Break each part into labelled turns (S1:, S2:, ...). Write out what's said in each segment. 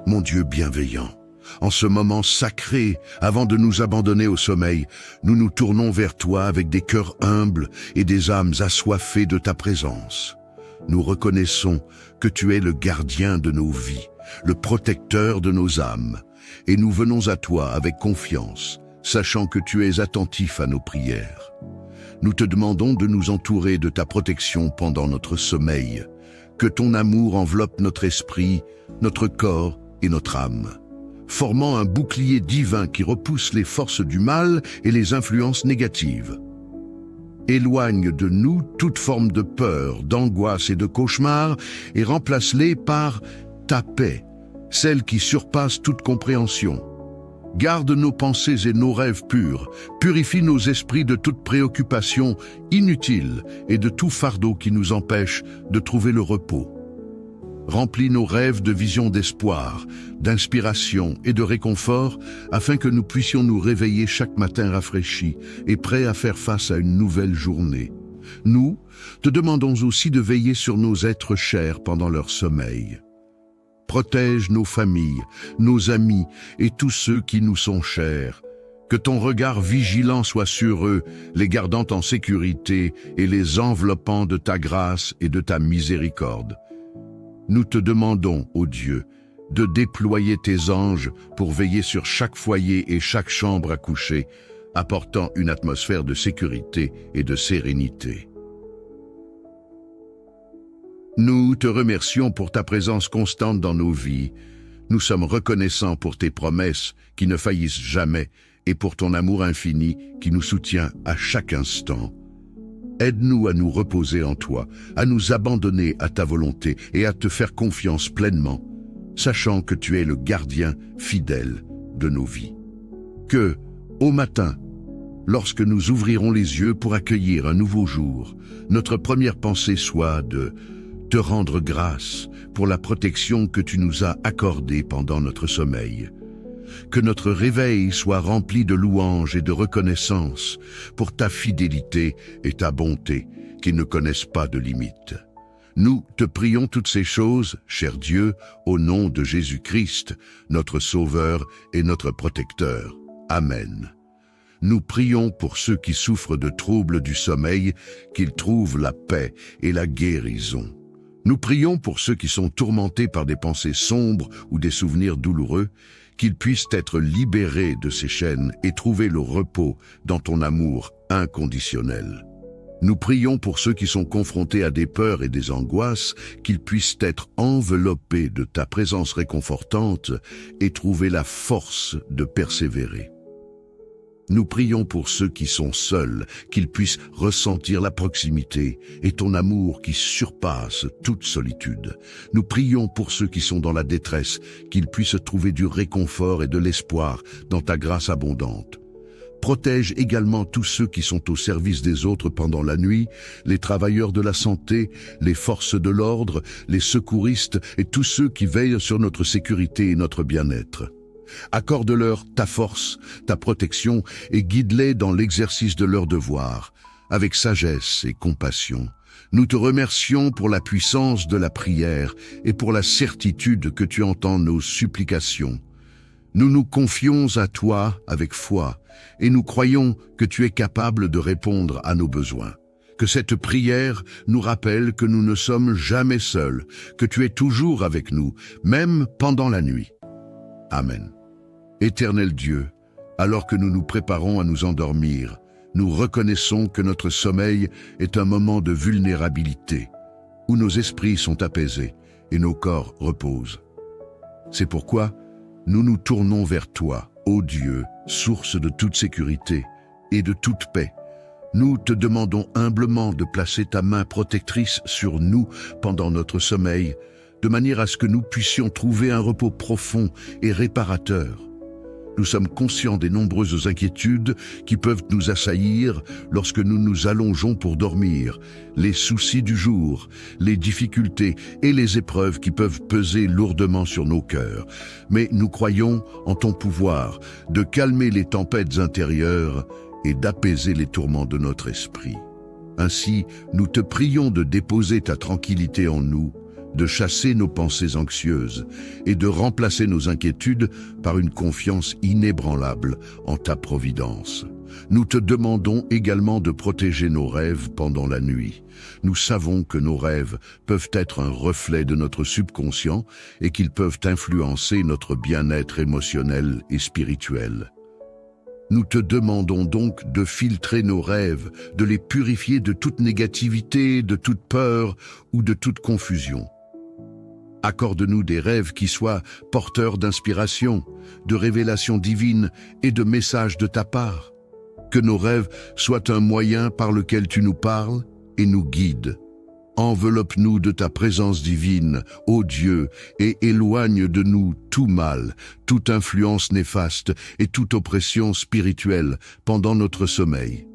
S1: Mon Dieu bienveillant, en ce moment sacré, avant de nous abandonner au sommeil, nous nous tournons vers toi avec des cœurs humbles et des âmes assoiffées de ta présence. Nous reconnaissons que tu es le gardien de nos vies, le protecteur de nos âmes, et nous venons à toi avec confiance, sachant que tu es attentif à nos prières. Nous te demandons de nous entourer de ta protection pendant notre sommeil, que ton amour enveloppe notre esprit, notre corps et notre âme, formant un bouclier divin qui repousse les forces du mal et les influences négatives. Éloigne de nous toute forme de peur, d'angoisse et de cauchemar et remplace-les par ta paix, celle qui surpasse toute compréhension. Garde nos pensées et nos rêves purs, purifie nos esprits de toute préoccupation inutile et de tout fardeau qui nous empêche de trouver le repos. Remplis nos rêves de visions d'espoir, d'inspiration et de réconfort afin que nous puissions nous réveiller chaque matin rafraîchis et prêts à faire face à une nouvelle journée. Nous te demandons aussi de veiller sur nos êtres chers pendant leur sommeil. Protège nos familles, nos amis et tous ceux qui nous sont chers. Que ton regard vigilant soit sur eux, les gardant en sécurité et les enveloppant de ta grâce et de ta miséricorde. Nous te demandons, ô Dieu, de déployer tes anges pour veiller sur chaque foyer et chaque chambre à coucher, apportant une atmosphère de sécurité et de sérénité. Nous te remercions pour ta présence constante dans nos vies. Nous sommes reconnaissants pour tes promesses qui ne faillissent jamais et pour ton amour infini qui nous soutient à chaque instant. Aide-nous à nous reposer en toi, à nous abandonner à ta volonté et à te faire confiance pleinement, sachant que tu es le gardien fidèle de nos vies. Que, au matin, lorsque nous ouvrirons les yeux pour accueillir un nouveau jour, notre première pensée soit de te rendre grâce pour la protection que tu nous as accordée pendant notre sommeil. Que notre réveil soit rempli de louanges et de reconnaissance pour ta fidélité et ta bonté qui ne connaissent pas de limites. Nous te prions toutes ces choses, cher Dieu, au nom de Jésus-Christ, notre Sauveur et notre Protecteur. Amen. Nous prions pour ceux qui souffrent de troubles du sommeil, qu'ils trouvent la paix et la guérison. Nous prions pour ceux qui sont tourmentés par des pensées sombres ou des souvenirs douloureux, qu'ils puissent être libérés de ces chaînes et trouver le repos dans ton amour inconditionnel. Nous prions pour ceux qui sont confrontés à des peurs et des angoisses, qu'ils puissent être enveloppés de ta présence réconfortante et trouver la force de persévérer. Nous prions pour ceux qui sont seuls, qu'ils puissent ressentir la proximité et ton amour qui surpasse toute solitude. Nous prions pour ceux qui sont dans la détresse, qu'ils puissent trouver du réconfort et de l'espoir dans ta grâce abondante. Protège également tous ceux qui sont au service des autres pendant la nuit, les travailleurs de la santé, les forces de l'ordre, les secouristes et tous ceux qui veillent sur notre sécurité et notre bien-être. Accorde-leur ta force, ta protection et guide-les dans l'exercice de leurs devoirs, avec sagesse et compassion. Nous te remercions pour la puissance de la prière et pour la certitude que tu entends nos supplications. Nous nous confions à toi avec foi et nous croyons que tu es capable de répondre à nos besoins. Que cette prière nous rappelle que nous ne sommes jamais seuls, que tu es toujours avec nous, même pendant la nuit. Amen. Éternel Dieu, alors que nous nous préparons à nous endormir, nous reconnaissons que notre sommeil est un moment de vulnérabilité, où nos esprits sont apaisés et nos corps reposent. C'est pourquoi nous nous tournons vers toi, ô Dieu, source de toute sécurité et de toute paix. Nous te demandons humblement de placer ta main protectrice sur nous pendant notre sommeil, de manière à ce que nous puissions trouver un repos profond et réparateur. Nous sommes conscients des nombreuses inquiétudes qui peuvent nous assaillir lorsque nous nous allongeons pour dormir, les soucis du jour, les difficultés et les épreuves qui peuvent peser lourdement sur nos cœurs. Mais nous croyons en ton pouvoir de calmer les tempêtes intérieures et d'apaiser les tourments de notre esprit. Ainsi, nous te prions de déposer ta tranquillité en nous, de chasser nos pensées anxieuses et de remplacer nos inquiétudes par une confiance inébranlable en ta providence. Nous te demandons également de protéger nos rêves pendant la nuit. Nous savons que nos rêves peuvent être un reflet de notre subconscient et qu'ils peuvent influencer notre bien-être émotionnel et spirituel. Nous te demandons donc de filtrer nos rêves, de les purifier de toute négativité, de toute peur ou de toute confusion. Accorde-nous des rêves qui soient porteurs d'inspiration, de révélations divines et de messages de ta part. Que nos rêves soient un moyen par lequel tu nous parles et nous guides. Enveloppe-nous de ta présence divine, ô Dieu, et éloigne de nous tout mal, toute influence néfaste et toute oppression spirituelle pendant notre sommeil.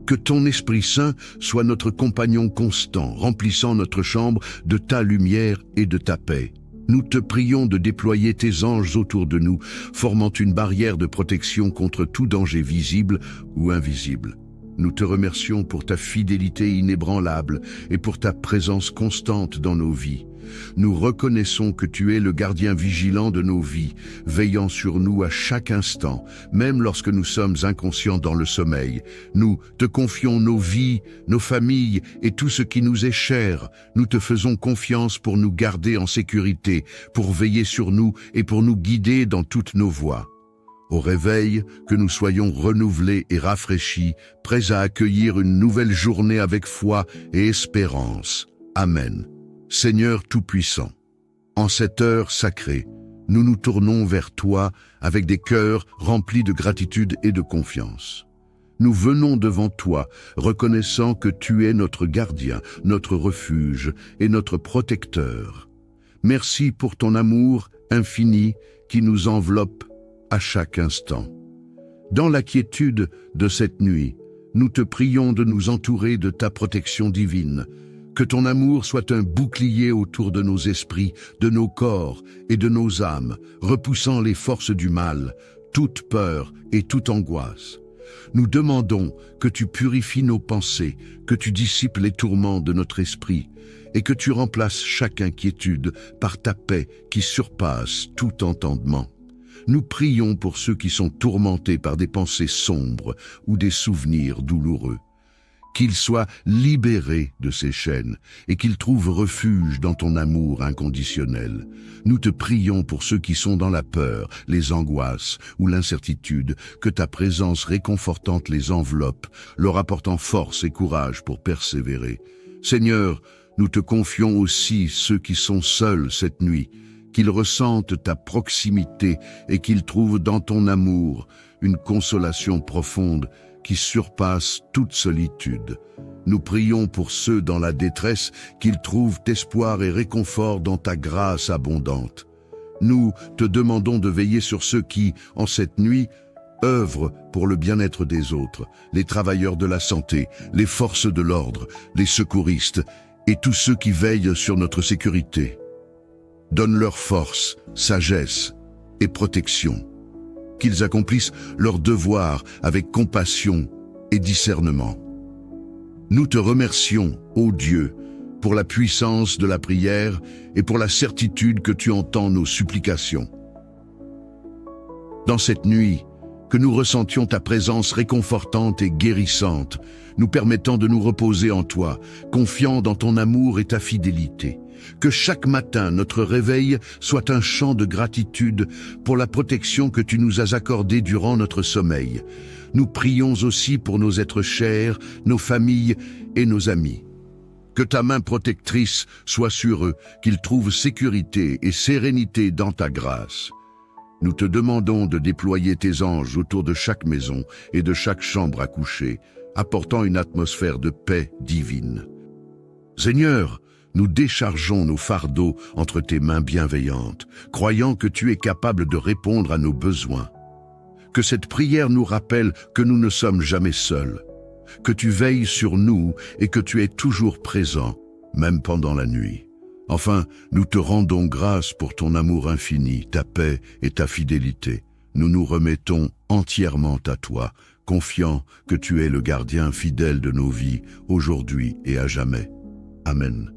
S1: Que ton Esprit Saint soit notre compagnon constant, remplissant notre chambre de ta lumière et de ta paix. Nous te prions de déployer tes anges autour de nous, formant une barrière de protection contre tout danger visible ou invisible. Nous te remercions pour ta fidélité inébranlable et pour ta présence constante dans nos vies. Nous reconnaissons que tu es le gardien vigilant de nos vies, veillant sur nous à chaque instant, même lorsque nous sommes inconscients dans le sommeil. Nous te confions nos vies, nos familles et tout ce qui nous est cher. Nous te faisons confiance pour nous garder en sécurité, pour veiller sur nous et pour nous guider dans toutes nos voies. Au réveil, que nous soyons renouvelés et rafraîchis, prêts à accueillir une nouvelle journée avec foi et espérance. Amen. Seigneur Tout-Puissant, en cette heure sacrée, nous nous tournons vers toi avec des cœurs remplis de gratitude et de confiance. Nous venons devant toi, reconnaissant que tu es notre gardien, notre refuge et notre protecteur. Merci pour ton amour infini qui nous enveloppe à chaque instant. Dans la quiétude de cette nuit, nous te prions de nous entourer de ta protection divine. Que ton amour soit un bouclier autour de nos esprits, de nos corps et de nos âmes, repoussant les forces du mal, toute peur et toute angoisse. Nous demandons que tu purifies nos pensées, que tu dissipes les tourments de notre esprit et que tu remplaces chaque inquiétude par ta paix qui surpasse tout entendement. Nous prions pour ceux qui sont tourmentés par des pensées sombres ou des souvenirs douloureux. Qu'ils soient libérés de ces chaînes et qu'ils trouvent refuge dans ton amour inconditionnel. Nous te prions pour ceux qui sont dans la peur, les angoisses ou l'incertitude, que ta présence réconfortante les enveloppe, leur apportant force et courage pour persévérer. Seigneur, nous te confions aussi ceux qui sont seuls cette nuit, qu'ils ressentent ta proximité et qu'ils trouvent dans ton amour une consolation profonde qui surpasse toute solitude. Nous prions pour ceux dans la détresse qu'ils trouvent espoir et réconfort dans ta grâce abondante. Nous te demandons de veiller sur ceux qui, en cette nuit, œuvrent pour le bien-être des autres, les travailleurs de la santé, les forces de l'ordre, les secouristes et tous ceux qui veillent sur notre sécurité. Donne-leur force, sagesse et protection. Qu'ils accomplissent leur devoir avec compassion et discernement. Nous te remercions, ô Dieu, pour la puissance de la prière et pour la certitude que tu entends nos supplications. Dans cette nuit, que nous ressentions ta présence réconfortante et guérissante, nous permettant de nous reposer en toi, confiants dans ton amour et ta fidélité. Que chaque matin, notre réveil soit un chant de gratitude pour la protection que tu nous as accordée durant notre sommeil. Nous prions aussi pour nos êtres chers, nos familles et nos amis. Que ta main protectrice soit sur eux, qu'ils trouvent sécurité et sérénité dans ta grâce. Nous te demandons de déployer tes anges autour de chaque maison et de chaque chambre à coucher, apportant une atmosphère de paix divine. Seigneur, nous déchargeons nos fardeaux entre tes mains bienveillantes, croyant que tu es capable de répondre à nos besoins. Que cette prière nous rappelle que nous ne sommes jamais seuls, que tu veilles sur nous et que tu es toujours présent, même pendant la nuit. Enfin, nous te rendons grâce pour ton amour infini, ta paix et ta fidélité. Nous nous remettons entièrement à toi, confiants que tu es le gardien fidèle de nos vies, aujourd'hui et à jamais. Amen.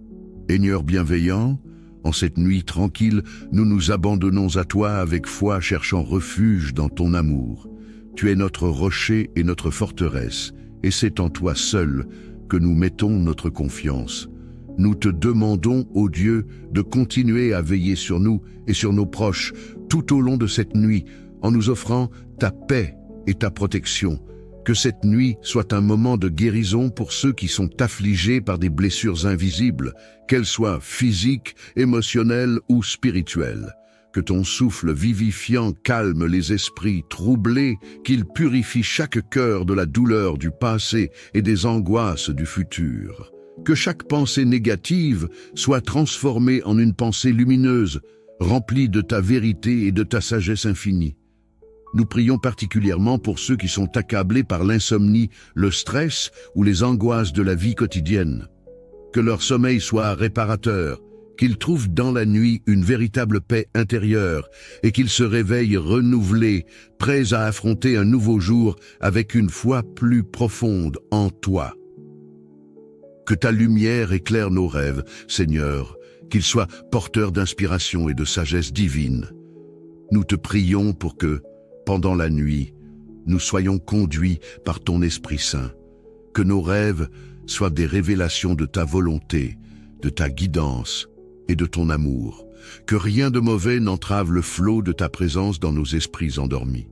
S1: Seigneur bienveillant, En cette nuit tranquille, nous nous abandonnons à toi avec foi, cherchant refuge dans ton amour. Tu es notre rocher et notre forteresse, et c'est en toi seul que nous mettons notre confiance. Nous te demandons, ô Dieu, de continuer à veiller sur nous et sur nos proches tout au long de cette nuit, en nous offrant ta paix et ta protection. Que cette nuit soit un moment de guérison pour ceux qui sont affligés par des blessures invisibles, qu'elles soient physiques, émotionnelles ou spirituelles. Que ton souffle vivifiant calme les esprits troublés, qu'il purifie chaque cœur de la douleur du passé et des angoisses du futur. Que chaque pensée négative soit transformée en une pensée lumineuse, remplie de ta vérité et de ta sagesse infinie. Nous prions particulièrement pour ceux qui sont accablés par l'insomnie, le stress ou les angoisses de la vie quotidienne. Que leur sommeil soit réparateur, qu'ils trouvent dans la nuit une véritable paix intérieure et qu'ils se réveillent renouvelés, prêts à affronter un nouveau jour avec une foi plus profonde en toi. Que ta lumière éclaire nos rêves, Seigneur, qu'ils soient porteurs d'inspiration et de sagesse divine. Nous te prions pour que, pendant la nuit, nous soyons conduits par ton Esprit Saint, que nos rêves soient des révélations de ta volonté, de ta guidance et de ton amour, que rien de mauvais n'entrave le flot de ta présence dans nos esprits endormis.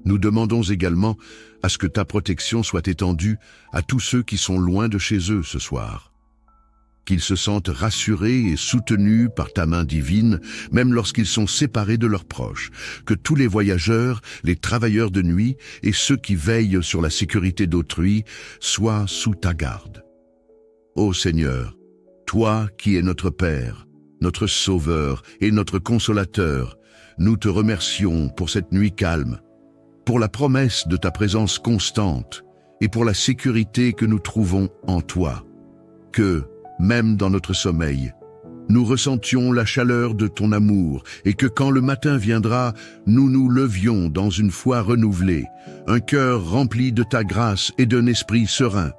S1: Nous demandons également à ce que ta protection soit étendue à tous ceux qui sont loin de chez eux ce soir. Qu'ils se sentent rassurés et soutenus par ta main divine, même lorsqu'ils sont séparés de leurs proches. Que tous les voyageurs, les travailleurs de nuit et ceux qui veillent sur la sécurité d'autrui soient sous ta garde. Ô Seigneur, toi qui es notre Père, notre Sauveur et notre Consolateur, nous te remercions pour cette nuit calme, pour la promesse de ta présence constante et pour la sécurité que nous trouvons en toi. Que, même dans notre sommeil, nous ressentions la chaleur de ton amour et que quand le matin viendra, nous nous levions dans une foi renouvelée, un cœur rempli de ta grâce et d'un esprit serein.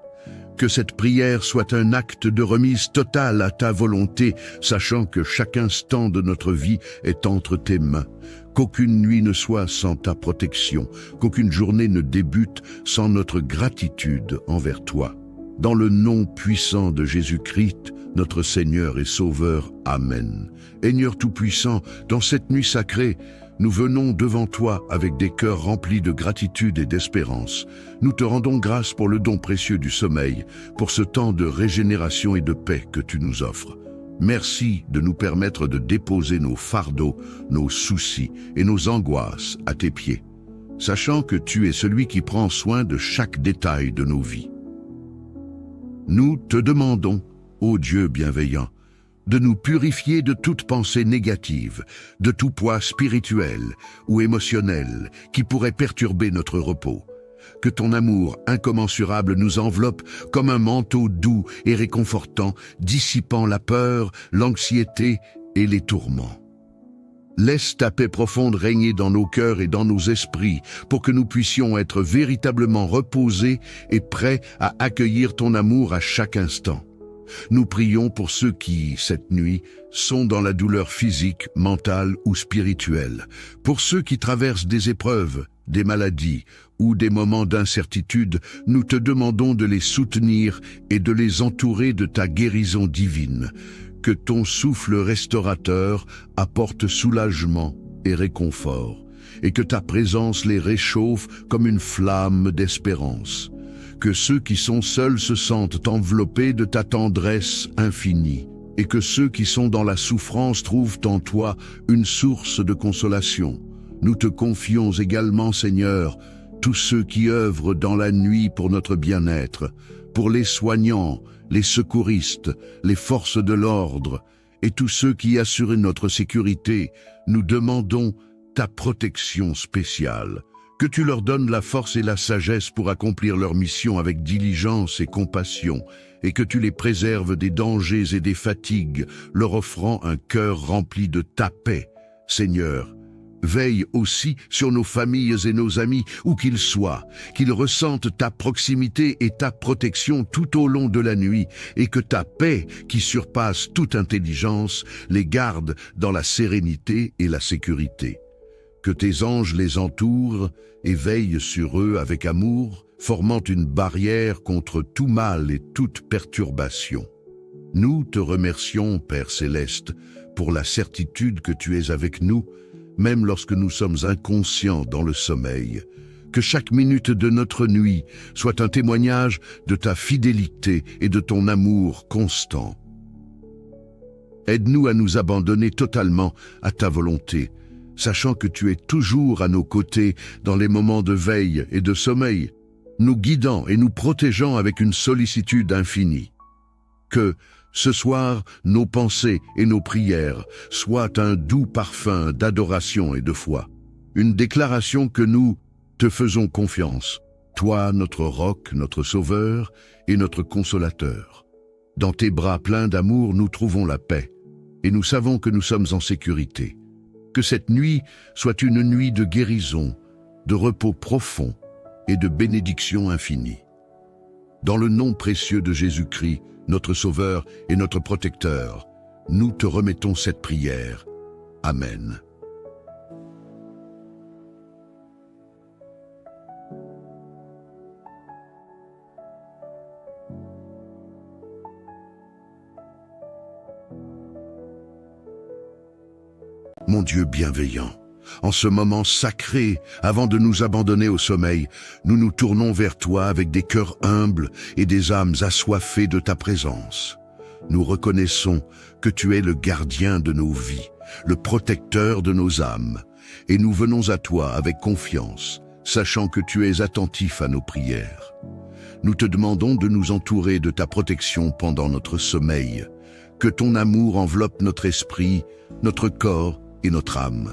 S1: Que cette prière soit un acte de remise totale à ta volonté, sachant que chaque instant de notre vie est entre tes mains. Qu'aucune nuit ne soit sans ta protection, qu'aucune journée ne débute sans notre gratitude envers toi. Dans le nom puissant de Jésus-Christ, notre Seigneur et Sauveur. Amen. Seigneur Tout-Puissant, dans cette nuit sacrée, nous venons devant toi avec des cœurs remplis de gratitude et d'espérance. Nous te rendons grâce pour le don précieux du sommeil, pour ce temps de régénération et de paix que tu nous offres. Merci de nous permettre de déposer nos fardeaux, nos soucis et nos angoisses à tes pieds, sachant que tu es celui qui prend soin de chaque détail de nos vies. Nous te demandons, ô Dieu bienveillant, de nous purifier de toute pensée négative, de tout poids spirituel ou émotionnel qui pourrait perturber notre repos. Que ton amour incommensurable nous enveloppe comme un manteau doux et réconfortant, dissipant la peur, l'anxiété et les tourments. Laisse ta paix profonde régner dans nos cœurs et dans nos esprits pour que nous puissions être véritablement reposés et prêts à accueillir ton amour à chaque instant. Nous prions pour ceux qui, cette nuit, sont dans la douleur physique, mentale ou spirituelle, pour ceux qui traversent des épreuves, des maladies ou des moments d'incertitude. Nous te demandons de les soutenir et de les entourer de ta guérison divine. Que ton souffle restaurateur apporte soulagement et réconfort, et que ta présence les réchauffe comme une flamme d'espérance. Que ceux qui sont seuls se sentent enveloppés de ta tendresse infinie, et que ceux qui sont dans la souffrance trouvent en toi une source de consolation. Nous te confions également, Seigneur, tous ceux qui œuvrent dans la nuit pour notre bien-être, pour les soignants, les secouristes, les forces de l'ordre et tous ceux qui assurent notre sécurité. Nous demandons ta protection spéciale, que tu leur donnes la force et la sagesse pour accomplir leur mission avec diligence et compassion, et que tu les préserves des dangers et des fatigues, leur offrant un cœur rempli de ta paix. Seigneur, Veille aussi sur nos familles et nos amis, où qu'ils soient, qu'ils ressentent ta proximité et ta protection tout au long de la nuit, et que ta paix, qui surpasse toute intelligence, les garde dans la sérénité et la sécurité. Que tes anges les entourent et veillent sur eux avec amour, formant une barrière contre tout mal et toute perturbation. Nous te remercions, Père Céleste, pour la certitude que tu es avec nous, même lorsque nous sommes inconscients dans le sommeil. Que chaque minute de notre nuit soit un témoignage de ta fidélité et de ton amour constant. Aide-nous à nous abandonner totalement à ta volonté, sachant que tu es toujours à nos côtés dans les moments de veille et de sommeil, nous guidant et nous protégeant avec une sollicitude infinie. Que, ce soir, nos pensées et nos prières soient un doux parfum d'adoration et de foi, une déclaration que nous te faisons confiance, toi notre roc, notre sauveur et notre consolateur. Dans tes bras pleins d'amour, nous trouvons la paix, et nous savons que nous sommes en sécurité. Que cette nuit soit une nuit de guérison, de repos profond et de bénédiction infinie. Dans le nom précieux de Jésus-Christ, notre Sauveur et notre Protecteur, nous te remettons cette prière. Amen. Mon Dieu bienveillant, en ce moment sacré, avant de nous abandonner au sommeil, nous nous tournons vers toi avec des cœurs humbles et des âmes assoiffées de ta présence. Nous reconnaissons que tu es le gardien de nos vies, le protecteur de nos âmes, et nous venons à toi avec confiance, sachant que tu es attentif à nos prières. Nous te demandons de nous entourer de ta protection pendant notre sommeil, que ton amour enveloppe notre esprit, notre corps et notre âme,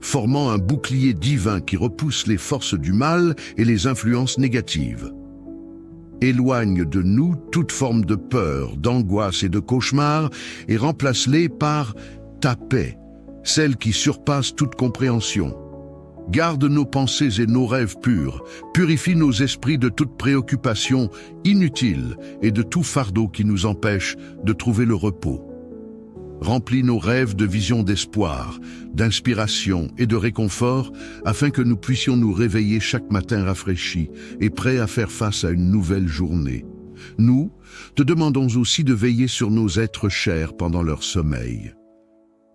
S1: formant un bouclier divin qui repousse les forces du mal et les influences négatives. Éloigne de nous toute forme de peur, d'angoisse et de cauchemar et remplace-les par ta paix, celle qui surpasse toute compréhension. Garde nos pensées et nos rêves purs, purifie nos esprits de toute préoccupation inutile et de tout fardeau qui nous empêche de trouver le repos. Remplis nos rêves de visions d'espoir, d'inspiration et de réconfort, afin que nous puissions nous réveiller chaque matin rafraîchis et prêts à faire face à une nouvelle journée. Nous te demandons aussi de veiller sur nos êtres chers pendant leur sommeil.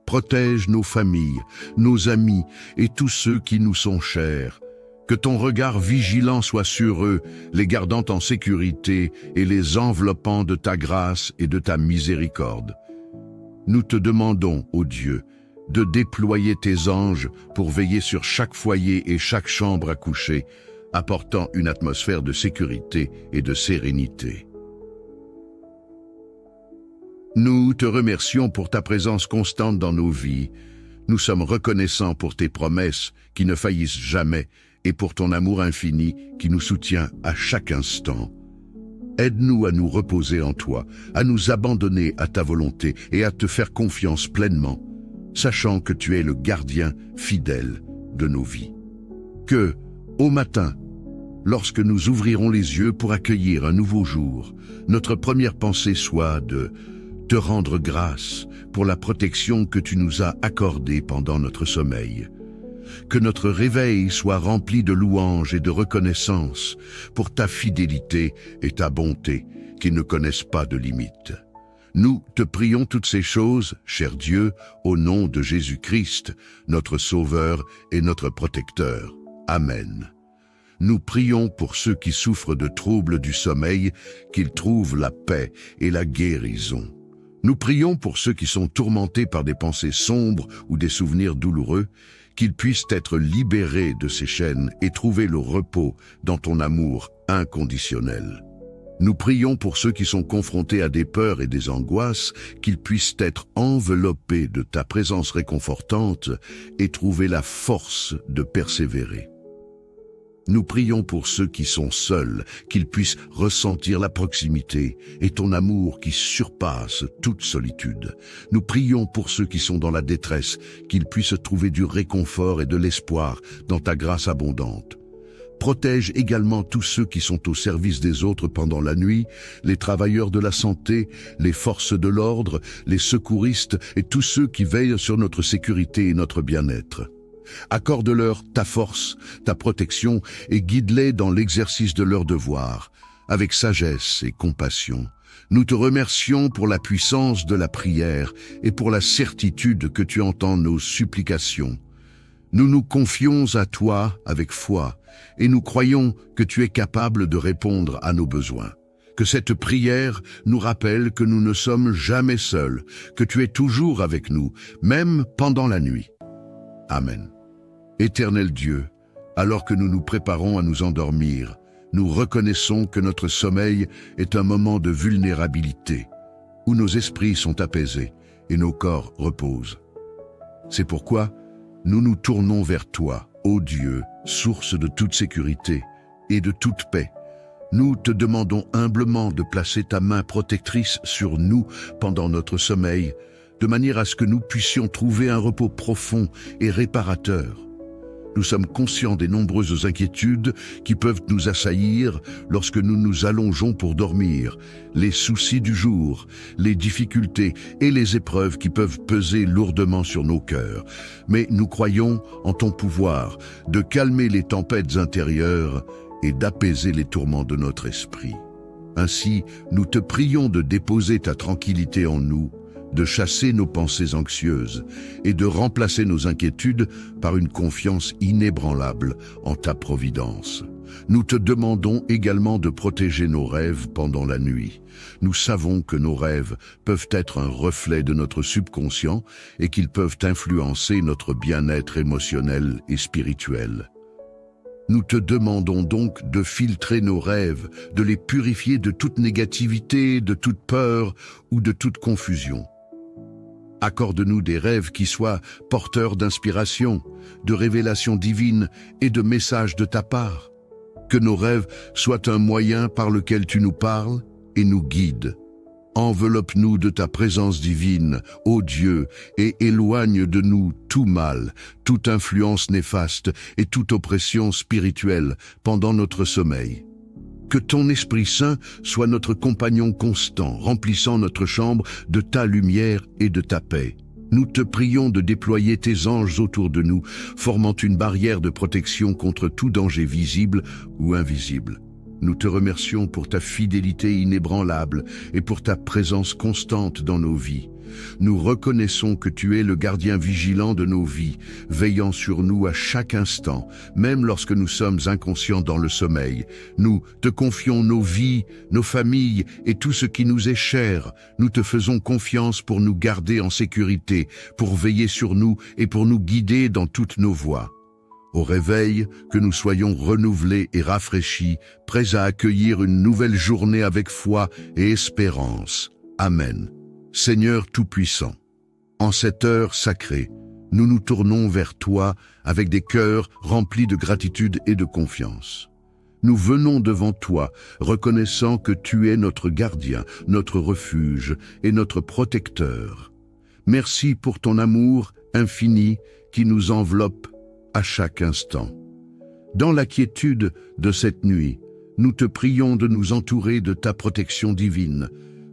S1: Protège nos familles, nos amis et tous ceux qui nous sont chers. Que ton regard vigilant soit sur eux, les gardant en sécurité et les enveloppant de ta grâce et de ta miséricorde. Nous te demandons, ô Dieu, de déployer tes anges pour veiller sur chaque foyer et chaque chambre à coucher, apportant une atmosphère de sécurité et de sérénité. Nous te remercions pour ta présence constante dans nos vies. Nous sommes reconnaissants pour tes promesses qui ne faillissent jamais et pour ton amour infini qui nous soutient à chaque instant. Aide-nous à nous reposer en toi, à nous abandonner à ta volonté et à te faire confiance pleinement, sachant que tu es le gardien fidèle de nos vies. Que, au matin, lorsque nous ouvrirons les yeux pour accueillir un nouveau jour, notre première pensée soit de te rendre grâce pour la protection que tu nous as accordée pendant notre sommeil. Que notre réveil soit rempli de louanges et de reconnaissance pour ta fidélité et ta bonté qui ne connaissent pas de limites. Nous te prions toutes ces choses, cher Dieu, au nom de Jésus-Christ, notre Sauveur et notre Protecteur. Amen. Nous prions pour ceux qui souffrent de troubles du sommeil, qu'ils trouvent la paix et la guérison. Nous prions pour ceux qui sont tourmentés par des pensées sombres ou des souvenirs douloureux, qu'ils puissent être libérés de ces chaînes et trouver le repos dans ton amour inconditionnel. Nous prions pour ceux qui sont confrontés à des peurs et des angoisses, qu'ils puissent être enveloppés de ta présence réconfortante et trouver la force de persévérer. Nous prions pour ceux qui sont seuls, qu'ils puissent ressentir la proximité et ton amour qui surpasse toute solitude. Nous prions pour ceux qui sont dans la détresse, qu'ils puissent trouver du réconfort et de l'espoir dans ta grâce abondante. Protège également tous ceux qui sont au service des autres pendant la nuit, les travailleurs de la santé, les forces de l'ordre, les secouristes et tous ceux qui veillent sur notre sécurité et notre bien-être. Accorde-leur ta force, ta protection et guide-les dans l'exercice de leurs devoirs, avec sagesse et compassion. Nous te remercions pour la puissance de la prière et pour la certitude que tu entends nos supplications. Nous nous confions à toi avec foi et nous croyons que tu es capable de répondre à nos besoins. Que cette prière nous rappelle que nous ne sommes jamais seuls, que tu es toujours avec nous, même pendant la nuit. Amen. Éternel Dieu, alors que nous nous préparons à nous endormir, nous reconnaissons que notre sommeil est un moment de vulnérabilité, où nos esprits sont apaisés et nos corps reposent. C'est pourquoi nous nous tournons vers toi, ô Dieu, source de toute sécurité et de toute paix. Nous te demandons humblement de placer ta main protectrice sur nous pendant notre sommeil, de manière à ce que nous puissions trouver un repos profond et réparateur. Nous sommes conscients des nombreuses inquiétudes qui peuvent nous assaillir lorsque nous nous allongeons pour dormir, les soucis du jour, les difficultés et les épreuves qui peuvent peser lourdement sur nos cœurs. Mais nous croyons en ton pouvoir de calmer les tempêtes intérieures et d'apaiser les tourments de notre esprit. Ainsi, nous te prions de déposer ta tranquillité en nous, de chasser nos pensées anxieuses et de remplacer nos inquiétudes par une confiance inébranlable en ta providence. Nous te demandons également de protéger nos rêves pendant la nuit. Nous savons que nos rêves peuvent être un reflet de notre subconscient et qu'ils peuvent influencer notre bien-être émotionnel et spirituel. Nous te demandons donc de filtrer nos rêves, de les purifier de toute négativité, de toute peur ou de toute confusion. Accorde-nous des rêves qui soient porteurs d'inspiration, de révélations divines et de messages de ta part. Que nos rêves soient un moyen par lequel tu nous parles et nous guides. Enveloppe-nous de ta présence divine, ô Dieu, et éloigne de nous tout mal, toute influence néfaste et toute oppression spirituelle pendant notre sommeil. Que ton Esprit Saint soit notre compagnon constant, remplissant notre chambre de ta lumière et de ta paix. Nous te prions de déployer tes anges autour de nous, formant une barrière de protection contre tout danger visible ou invisible. Nous te remercions pour ta fidélité inébranlable et pour ta présence constante dans nos vies. Nous reconnaissons que tu es le gardien vigilant de nos vies, veillant sur nous à chaque instant, même lorsque nous sommes inconscients dans le sommeil. Nous te confions nos vies, nos familles et tout ce qui nous est cher. Nous te faisons confiance pour nous garder en sécurité, pour veiller sur nous et pour nous guider dans toutes nos voies. Au réveil, que nous soyons renouvelés et rafraîchis, prêts à accueillir une nouvelle journée avec foi et espérance. Amen. Seigneur Tout-Puissant, en cette heure sacrée, nous nous tournons vers toi avec des cœurs remplis de gratitude et de confiance. Nous venons devant toi, reconnaissant que tu es notre gardien, notre refuge et notre protecteur. Merci pour ton amour infini qui nous enveloppe à chaque instant. Dans la quiétude de cette nuit, nous te prions de nous entourer de ta protection divine.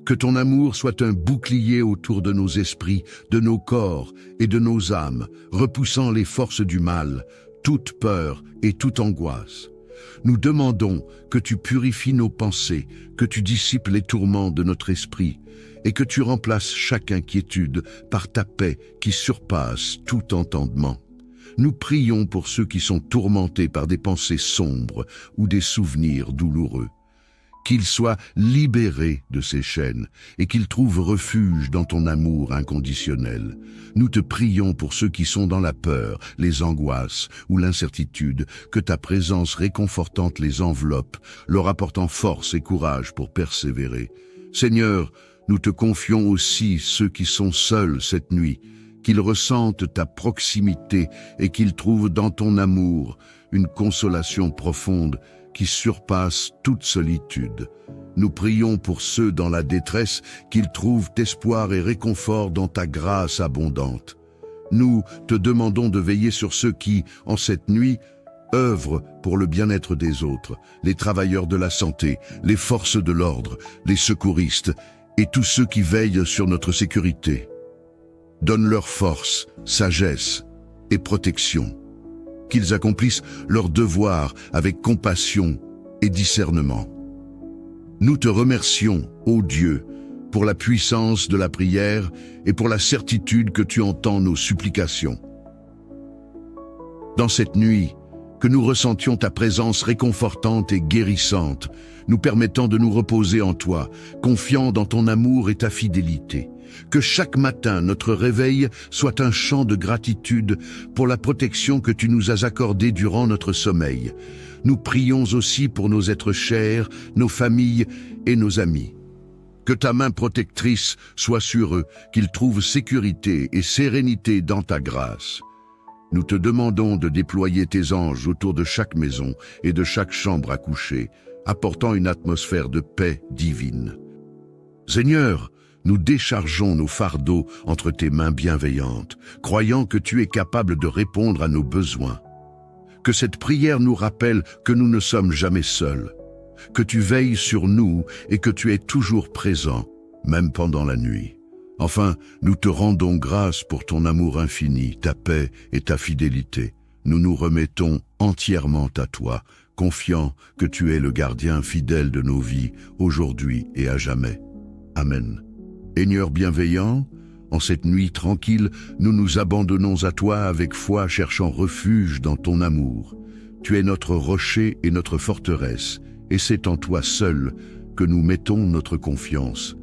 S1: Que ton amour soit un bouclier autour de nos esprits, de nos corps et de nos âmes, repoussant les forces du mal, toute peur et toute angoisse. Nous demandons que tu purifies nos pensées, que tu dissipes les tourments de notre esprit et que tu remplaces chaque inquiétude par ta paix qui surpasse tout entendement. Nous prions pour ceux qui sont tourmentés par des pensées sombres ou des souvenirs douloureux. Qu'ils soient libérés de ces chaînes et qu'ils trouvent refuge dans ton amour inconditionnel. Nous te prions pour ceux qui sont dans la peur, les angoisses ou l'incertitude, que ta présence réconfortante les enveloppe, leur apportant force et courage pour persévérer. Seigneur, nous te confions aussi ceux qui sont seuls cette nuit, qu'ils ressentent ta proximité et qu'ils trouvent dans ton amour une consolation profonde qui surpasse toute solitude. Nous prions pour ceux dans la détresse qu'ils trouvent espoir et réconfort dans ta grâce abondante. Nous te demandons de veiller sur ceux qui, en cette nuit, œuvrent pour le bien-être des autres, les travailleurs de la santé, les forces de l'ordre, les secouristes et tous ceux qui veillent sur notre sécurité. Donne-leur force, sagesse et protection. Qu'ils accomplissent leur devoir avec compassion et discernement. Nous te remercions, ô Dieu, pour la puissance de la prière et pour la certitude que tu entends nos supplications. Dans cette nuit, que nous ressentions ta présence réconfortante et guérissante, nous permettant de nous reposer en toi, confiants dans ton amour et ta fidélité. Que chaque matin, notre réveil soit un chant de gratitude pour la protection que tu nous as accordée durant notre sommeil. Nous prions aussi pour nos êtres chers, nos familles et nos amis. Que ta main protectrice soit sur eux, qu'ils trouvent sécurité et sérénité dans ta grâce. Nous te demandons de déployer tes anges autour de chaque maison et de chaque chambre à coucher, apportant une atmosphère de paix divine. Seigneur, nous déchargeons nos fardeaux entre tes mains bienveillantes, croyant que tu es capable de répondre à nos besoins. Que cette prière nous rappelle que nous ne sommes jamais seuls, que tu veilles sur nous et que tu es toujours présent, même pendant la nuit. Enfin, nous te rendons grâce pour ton amour infini, ta paix et ta fidélité. Nous nous remettons entièrement à toi, confiants que tu es le gardien fidèle de nos vies, aujourd'hui et à jamais. Amen. Seigneur bienveillant, en cette nuit tranquille, nous nous abandonnons à toi avec foi, cherchant refuge dans ton amour. Tu es notre rocher et notre forteresse, et c'est en toi seul que nous mettons notre confiance.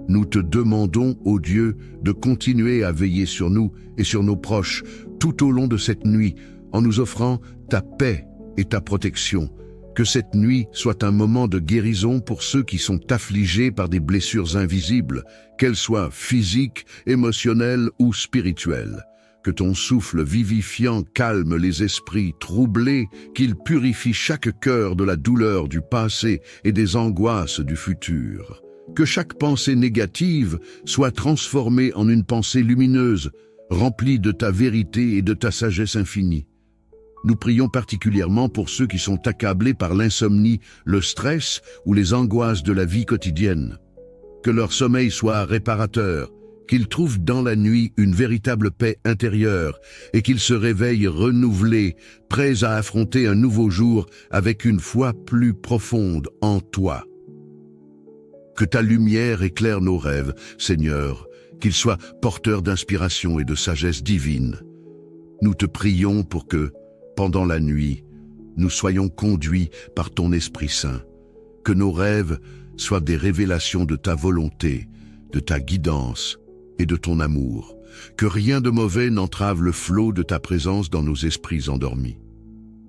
S1: Nous te demandons, ô Dieu, de continuer à veiller sur nous et sur nos proches tout au long de cette nuit, en nous offrant ta paix et ta protection. Que cette nuit soit un moment de guérison pour ceux qui sont affligés par des blessures invisibles, qu'elles soient physiques, émotionnelles ou spirituelles. Que ton souffle vivifiant calme les esprits troublés, qu'il purifie chaque cœur de la douleur du passé et des angoisses du futur. Que chaque pensée négative soit transformée en une pensée lumineuse, remplie de ta vérité et de ta sagesse infinie. Nous prions particulièrement pour ceux qui sont accablés par l'insomnie, le stress ou les angoisses de la vie quotidienne. Que leur sommeil soit réparateur, qu'ils trouvent dans la nuit une véritable paix intérieure et qu'ils se réveillent renouvelés, prêts à affronter un nouveau jour avec une foi plus profonde en toi. Que ta lumière éclaire nos rêves, Seigneur, qu'ils soient porteurs d'inspiration et de sagesse divine. Nous te prions pour que, pendant la nuit, nous soyons conduits par ton Esprit Saint, que nos rêves soient des révélations de ta volonté, de ta guidance et de ton amour, que rien de mauvais n'entrave le flot de ta présence dans nos esprits endormis.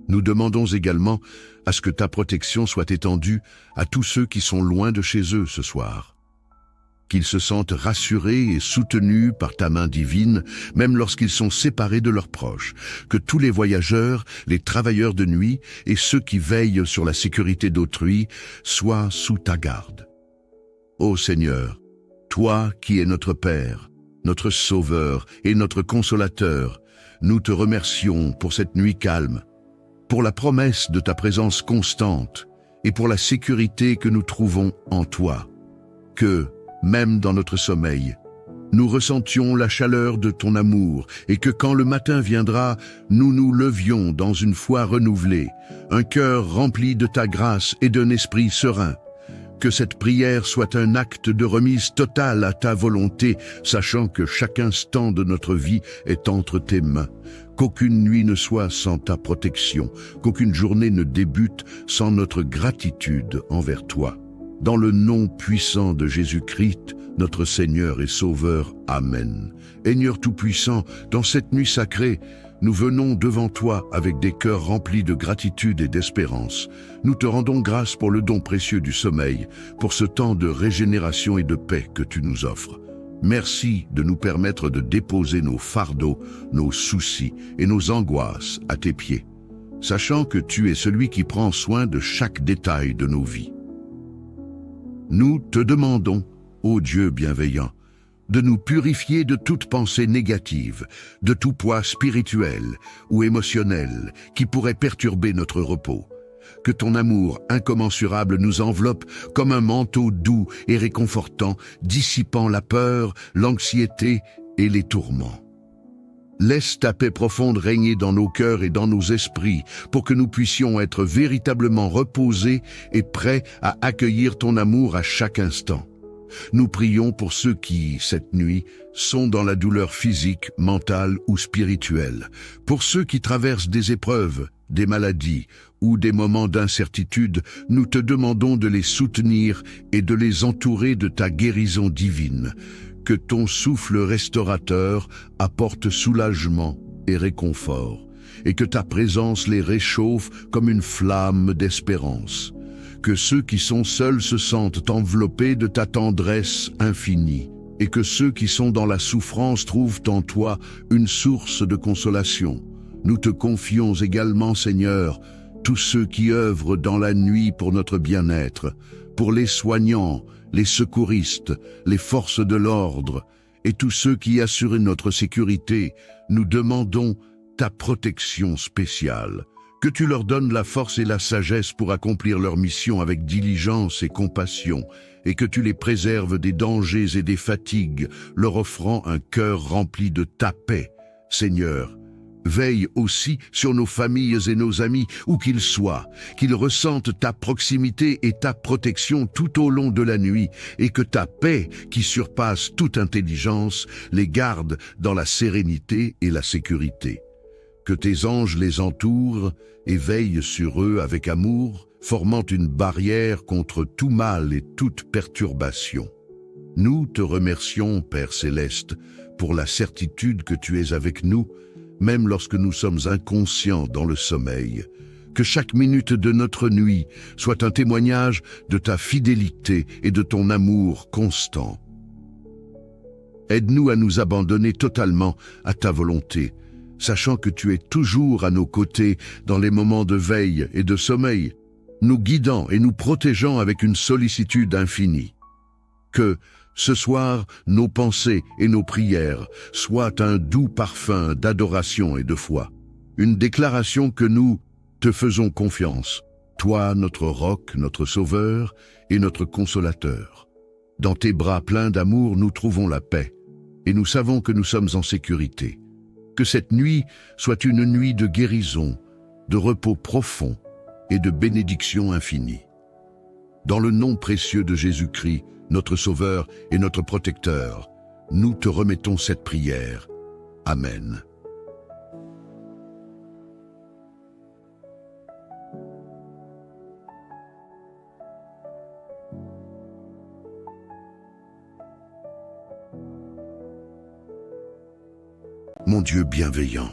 S1: Nous demandons également à ce que ta protection soit étendue à tous ceux qui sont loin de chez eux ce soir. Qu'ils se sentent rassurés et soutenus par ta main divine, même lorsqu'ils sont séparés de leurs proches. Que tous les voyageurs, les travailleurs de nuit et ceux qui veillent sur la sécurité d'autrui soient sous ta garde. Ô Seigneur, toi qui es notre Père, notre Sauveur et notre Consolateur, nous te remercions pour cette nuit calme, pour la promesse de ta présence constante et pour la sécurité que nous trouvons en toi. Que, même dans notre sommeil, nous ressentions la chaleur de ton amour et que quand le matin viendra, nous nous levions dans une foi renouvelée, un cœur rempli de ta grâce et d'un esprit serein. Que cette prière soit un acte de remise totale à ta volonté, sachant que chaque instant de notre vie est entre tes mains. Qu'aucune nuit ne soit sans ta protection, qu'aucune journée ne débute sans notre gratitude envers toi. Dans le nom puissant de Jésus-Christ, notre Seigneur et Sauveur. Amen. Seigneur Tout-Puissant, dans cette nuit sacrée, nous venons devant toi avec des cœurs remplis de gratitude et d'espérance. Nous te rendons grâce pour le don précieux du sommeil, pour ce temps de régénération et de paix que tu nous offres. Merci de nous permettre de déposer nos fardeaux, nos soucis et nos angoisses à tes pieds. sachant que tu es celui qui prend soin de chaque détail de nos vies. Nous te demandons, ô Dieu bienveillant, de nous purifier de toute pensée négative, de tout poids spirituel ou émotionnel qui pourrait perturber notre repos. Que ton amour incommensurable nous enveloppe comme un manteau doux et réconfortant, dissipant la peur, l'anxiété et les tourments. Laisse ta paix profonde régner dans nos cœurs et dans nos esprits pour que nous puissions être véritablement reposés et prêts à accueillir ton amour à chaque instant. Nous prions pour ceux qui, cette nuit, sont dans la douleur physique, mentale ou spirituelle, pour ceux qui traversent des épreuves, des maladies ou des moments d'incertitude. Nous te demandons de les soutenir et de les entourer de ta guérison divine. Que ton souffle restaurateur apporte soulagement et réconfort, et que ta présence les réchauffe comme une flamme d'espérance. Que ceux qui sont seuls se sentent enveloppés de ta tendresse infinie, et que ceux qui sont dans la souffrance trouvent en toi une source de consolation. Nous te confions également, Seigneur, tous ceux qui œuvrent dans la nuit pour notre bien-être, pour les soignants, les secouristes, les forces de l'ordre, et tous ceux qui assurent notre sécurité. Nous demandons ta protection spéciale. Que tu leur donnes la force et la sagesse pour accomplir leur mission avec diligence et compassion, et que tu les préserves des dangers et des fatigues, leur offrant un cœur rempli de ta paix. Seigneur, veille aussi sur nos familles et nos amis, où qu'ils soient, qu'ils ressentent ta proximité et ta protection tout au long de la nuit, et que ta paix, qui surpasse toute intelligence, les garde dans la sérénité et la sécurité. Que tes anges les entourent et veillent sur eux avec amour, formant une barrière contre tout mal et toute perturbation. Nous te remercions, Père Céleste, pour la certitude que tu es avec nous, même lorsque nous sommes inconscients dans le sommeil. Que chaque minute de notre nuit soit un témoignage de ta fidélité et de ton amour constant. Aide-nous à nous abandonner totalement à ta volonté, sachant que tu es toujours à nos côtés dans les moments de veille et de sommeil, nous guidant et nous protégeant avec une sollicitude infinie. Que, ce soir, nos pensées et nos prières soient un doux parfum d'adoration et de foi, une déclaration que nous te faisons confiance, toi, notre roc, notre sauveur et notre consolateur. Dans tes bras pleins d'amour, nous trouvons la paix, et nous savons que nous sommes en sécurité. Que cette nuit soit une nuit de guérison, de repos profond et de bénédiction infinie. Dans le nom précieux de Jésus-Christ, notre Sauveur et notre Protecteur, nous te remettons cette prière. Amen. Mon Dieu bienveillant,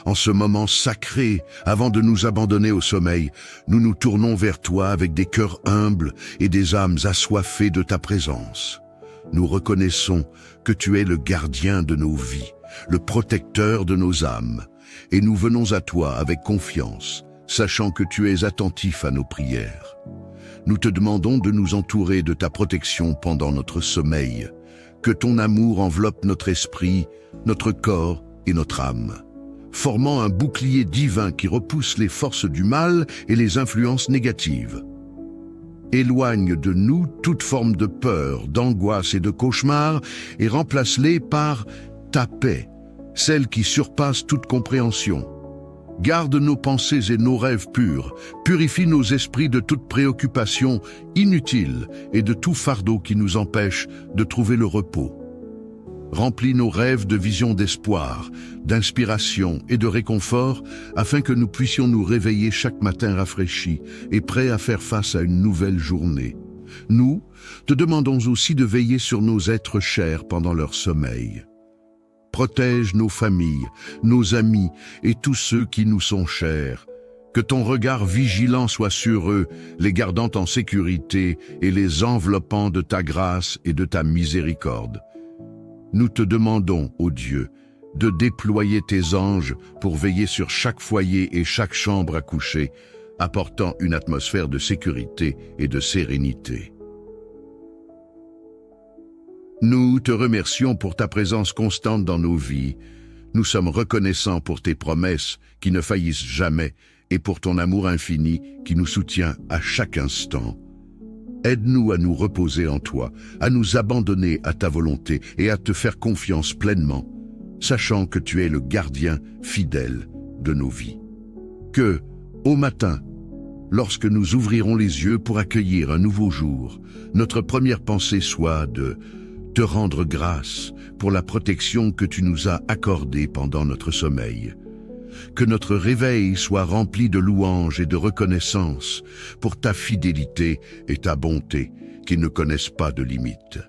S1: en ce moment sacré, avant de nous abandonner au sommeil, nous nous tournons vers toi avec des cœurs humbles et des âmes assoiffées de ta présence. Nous reconnaissons que tu es le gardien de nos vies, le protecteur de nos âmes, et nous venons à toi avec confiance, sachant que tu es attentif à nos prières. Nous te demandons de nous entourer de ta protection pendant notre sommeil, que ton amour enveloppe notre esprit, notre corps et notre âme, formant un bouclier divin qui repousse les forces du mal et les influences négatives. Éloigne de nous toute forme de peur, d'angoisse et de cauchemar et remplace-les par ta paix, celle qui surpasse toute compréhension. Garde nos pensées et nos rêves purs, purifie nos esprits de toute préoccupation inutile et de tout fardeau qui nous empêche de trouver le repos. Remplis nos rêves de visions d'espoir, d'inspiration et de réconfort, afin que nous puissions nous réveiller chaque matin rafraîchis et prêts à faire face à une nouvelle journée. Nous te demandons aussi de veiller sur nos êtres chers pendant leur sommeil. Protège nos familles, nos amis et tous ceux qui nous sont chers. Que ton regard vigilant soit sur eux, les gardant en sécurité et les enveloppant de ta grâce et de ta miséricorde. Nous te demandons, ô Dieu, de déployer tes anges pour veiller sur chaque foyer et chaque chambre à coucher, apportant une atmosphère de sécurité et de sérénité. Nous te remercions pour ta présence constante dans nos vies. Nous sommes reconnaissants pour tes promesses qui ne faillissent jamais et pour ton amour infini qui nous soutient à chaque instant. Aide-nous à nous reposer en toi, à nous abandonner à ta volonté et à te faire confiance pleinement, sachant que tu es le gardien fidèle de nos vies. Que, au matin, lorsque nous ouvrirons les yeux pour accueillir un nouveau jour, notre première pensée soit de te rendre grâce pour la protection que tu nous as accordée pendant notre sommeil. Que notre réveil soit rempli de louanges et de reconnaissance pour ta fidélité et ta bonté qui ne connaissent pas de limites.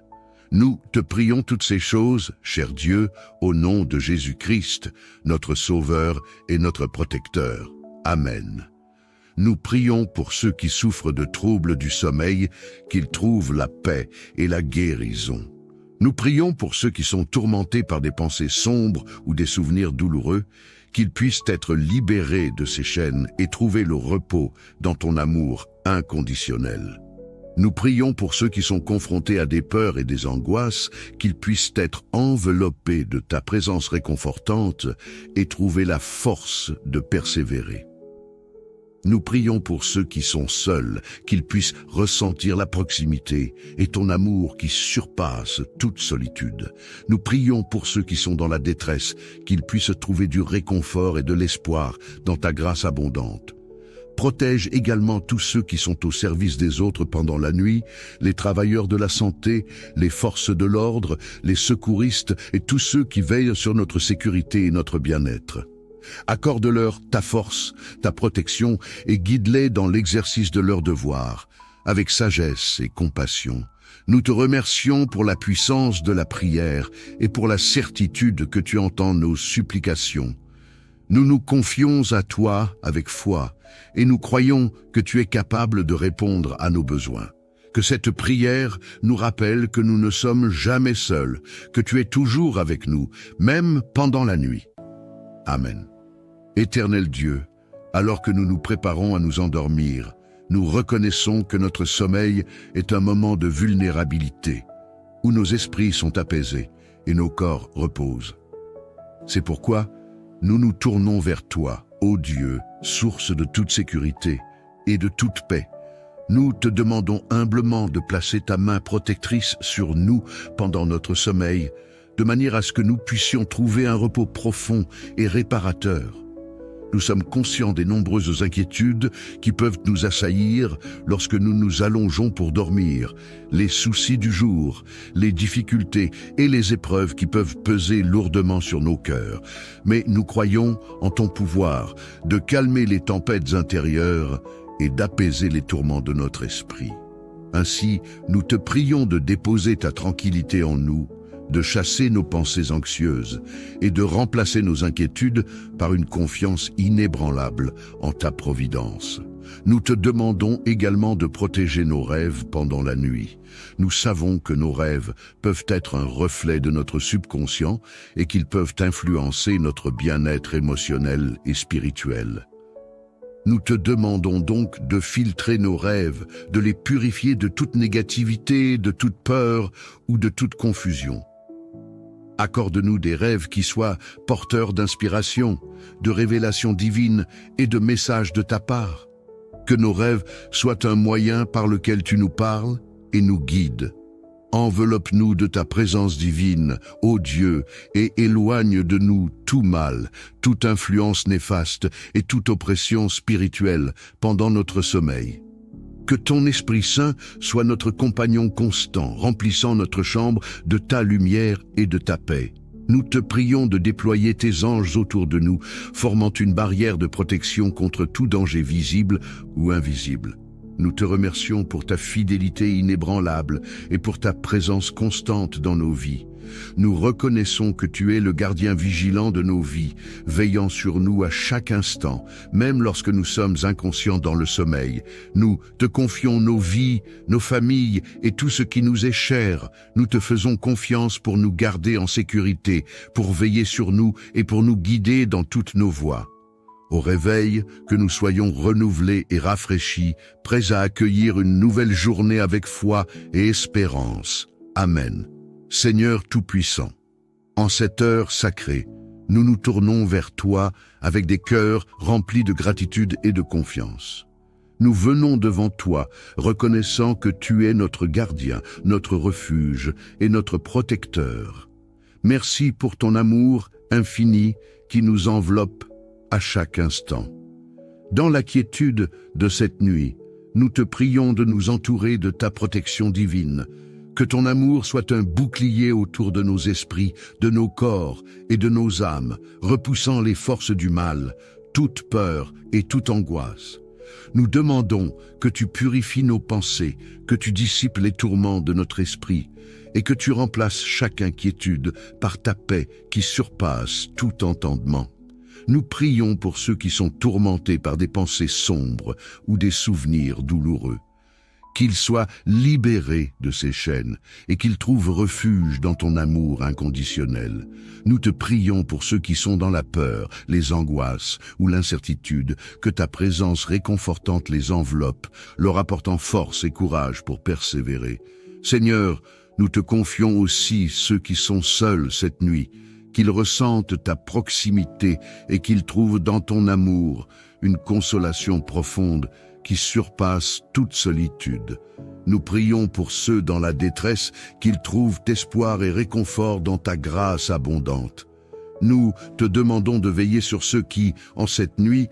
S1: Nous te prions toutes ces choses, cher Dieu, au nom de Jésus-Christ, notre Sauveur et notre Protecteur. Amen. Nous prions pour ceux qui souffrent de troubles du sommeil, qu'ils trouvent la paix et la guérison. Nous prions pour ceux qui sont tourmentés par des pensées sombres ou des souvenirs douloureux, qu'ils puissent être libérés de ces chaînes et trouver le repos dans ton amour inconditionnel. Nous prions pour ceux qui sont confrontés à des peurs et des angoisses, qu'ils puissent être enveloppés de ta présence réconfortante et trouver la force de persévérer. Nous prions pour ceux qui sont seuls, qu'ils puissent ressentir la proximité et ton amour qui surpasse toute solitude. Nous prions pour ceux qui sont dans la détresse, qu'ils puissent trouver du réconfort et de l'espoir dans ta grâce abondante. Protège également tous ceux qui sont au service des autres pendant la nuit, les travailleurs de la santé, les forces de l'ordre, les secouristes et tous ceux qui veillent sur notre sécurité et notre bien-être. Accorde-leur ta force, ta protection et guide-les dans l'exercice de leurs devoirs, avec sagesse et compassion. Nous te remercions pour la puissance de la prière et pour la certitude que tu entends nos supplications. Nous nous confions à toi avec foi et nous croyons que tu es capable de répondre à nos besoins. Que cette prière nous rappelle que nous ne sommes jamais seuls, que tu es toujours avec nous, même pendant la nuit. Amen. Éternel Dieu, alors que nous nous préparons à nous endormir, nous reconnaissons que notre sommeil est un moment de vulnérabilité, où nos esprits sont apaisés et nos corps reposent. C'est pourquoi nous nous tournons vers toi, ô Dieu, source de toute sécurité et de toute paix. Nous te demandons humblement de placer ta main protectrice sur nous pendant notre sommeil, de manière à ce que nous puissions trouver un repos profond et réparateur. Nous sommes conscients des nombreuses inquiétudes qui peuvent nous assaillir lorsque nous nous allongeons pour dormir, les soucis du jour, les difficultés et les épreuves qui peuvent peser lourdement sur nos cœurs. Mais nous croyons en ton pouvoir de calmer les tempêtes intérieures et d'apaiser les tourments de notre esprit. Ainsi, nous te prions de déposer ta tranquillité en nous, de chasser nos pensées anxieuses et de remplacer nos inquiétudes par une confiance inébranlable en ta providence. Nous te demandons également de protéger nos rêves pendant la nuit. Nous savons que nos rêves peuvent être un reflet de notre subconscient et qu'ils peuvent influencer notre bien-être émotionnel et spirituel. Nous te demandons donc de filtrer nos rêves, de les purifier de toute négativité, de toute peur ou de toute confusion. Accorde-nous des rêves qui soient porteurs d'inspiration, de révélations divines et de messages de ta part. Que nos rêves soient un moyen par lequel tu nous parles et nous guides. Enveloppe-nous de ta présence divine, ô Dieu, et éloigne de nous tout mal, toute influence néfaste et toute oppression spirituelle pendant notre sommeil. Que ton Esprit Saint soit notre compagnon constant, remplissant notre chambre de ta lumière et de ta paix. Nous te prions de déployer tes anges autour de nous, formant une barrière de protection contre tout danger visible ou invisible. Nous te remercions pour ta fidélité inébranlable et pour ta présence constante dans nos vies. Nous reconnaissons que tu es le gardien vigilant de nos vies, veillant sur nous à chaque instant, même lorsque nous sommes inconscients dans le sommeil. Nous te confions nos vies, nos familles et tout ce qui nous est cher. Nous te faisons confiance pour nous garder en sécurité, pour veiller sur nous et pour nous guider dans toutes nos voies. Au réveil, que nous soyons renouvelés et rafraîchis, prêts à accueillir une nouvelle journée avec foi et espérance. Amen. Seigneur Tout-Puissant, en cette heure sacrée, nous nous tournons vers toi avec des cœurs remplis de gratitude et de confiance. Nous venons devant toi, reconnaissant que tu es notre gardien, notre refuge et notre protecteur. Merci pour ton amour infini qui nous enveloppe à chaque instant. Dans la quiétude de cette nuit, nous te prions de nous entourer de ta protection divine. Que ton amour soit un bouclier autour de nos esprits, de nos corps et de nos âmes, repoussant les forces du mal, toute peur et toute angoisse. Nous demandons que tu purifies nos pensées, que tu dissipes les tourments de notre esprit et que tu remplaces chaque inquiétude par ta paix qui surpasse tout entendement. Nous prions pour ceux qui sont tourmentés par des pensées sombres ou des souvenirs douloureux. Qu'ils soient libérés de ces chaînes et qu'ils trouvent refuge dans ton amour inconditionnel. Nous te prions pour ceux qui sont dans la peur, les angoisses ou l'incertitude, que ta présence réconfortante les enveloppe, leur apportant force et courage pour persévérer. Seigneur, nous te confions aussi ceux qui sont seuls cette nuit, qu'ils ressentent ta proximité et qu'ils trouvent dans ton amour une consolation profonde qui surpasse toute solitude. Nous prions pour ceux dans la détresse qu'ils trouvent espoir et réconfort dans ta grâce abondante. Nous te demandons de veiller sur ceux qui, en cette nuit,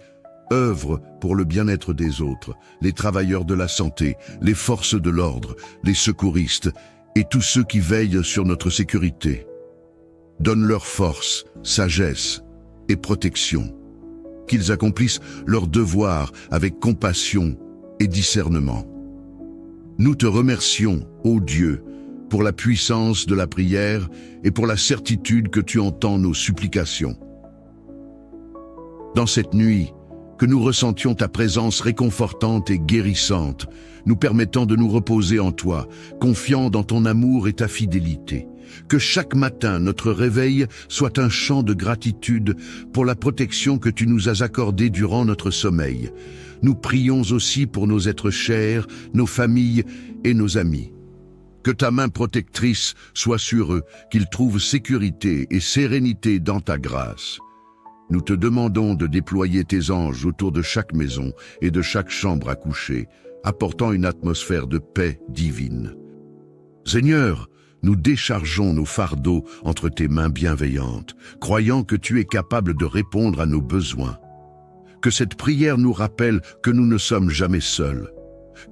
S1: œuvrent pour le bien-être des autres, les travailleurs de la santé, les forces de l'ordre, les secouristes et tous ceux qui veillent sur notre sécurité. Donne-leur force, sagesse et protection. Qu'ils accomplissent leur devoir avec compassion et discernement. Nous te remercions, ô Dieu, pour la puissance de la prière et pour la certitude que tu entends nos supplications. Dans cette nuit, que nous ressentions ta présence réconfortante et guérissante, nous permettant de nous reposer en toi, confiants dans ton amour et ta fidélité. Que chaque matin, notre réveil soit un chant de gratitude pour la protection que tu nous as accordée durant notre sommeil. Nous prions aussi pour nos êtres chers, nos familles et nos amis. Que ta main protectrice soit sur eux, qu'ils trouvent sécurité et sérénité dans ta grâce. Nous te demandons de déployer tes anges autour de chaque maison et de chaque chambre à coucher, apportant une atmosphère de paix divine. Seigneur, nous déchargeons nos fardeaux entre tes mains bienveillantes, croyant que tu es capable de répondre à nos besoins. Que cette prière nous rappelle que nous ne sommes jamais seuls,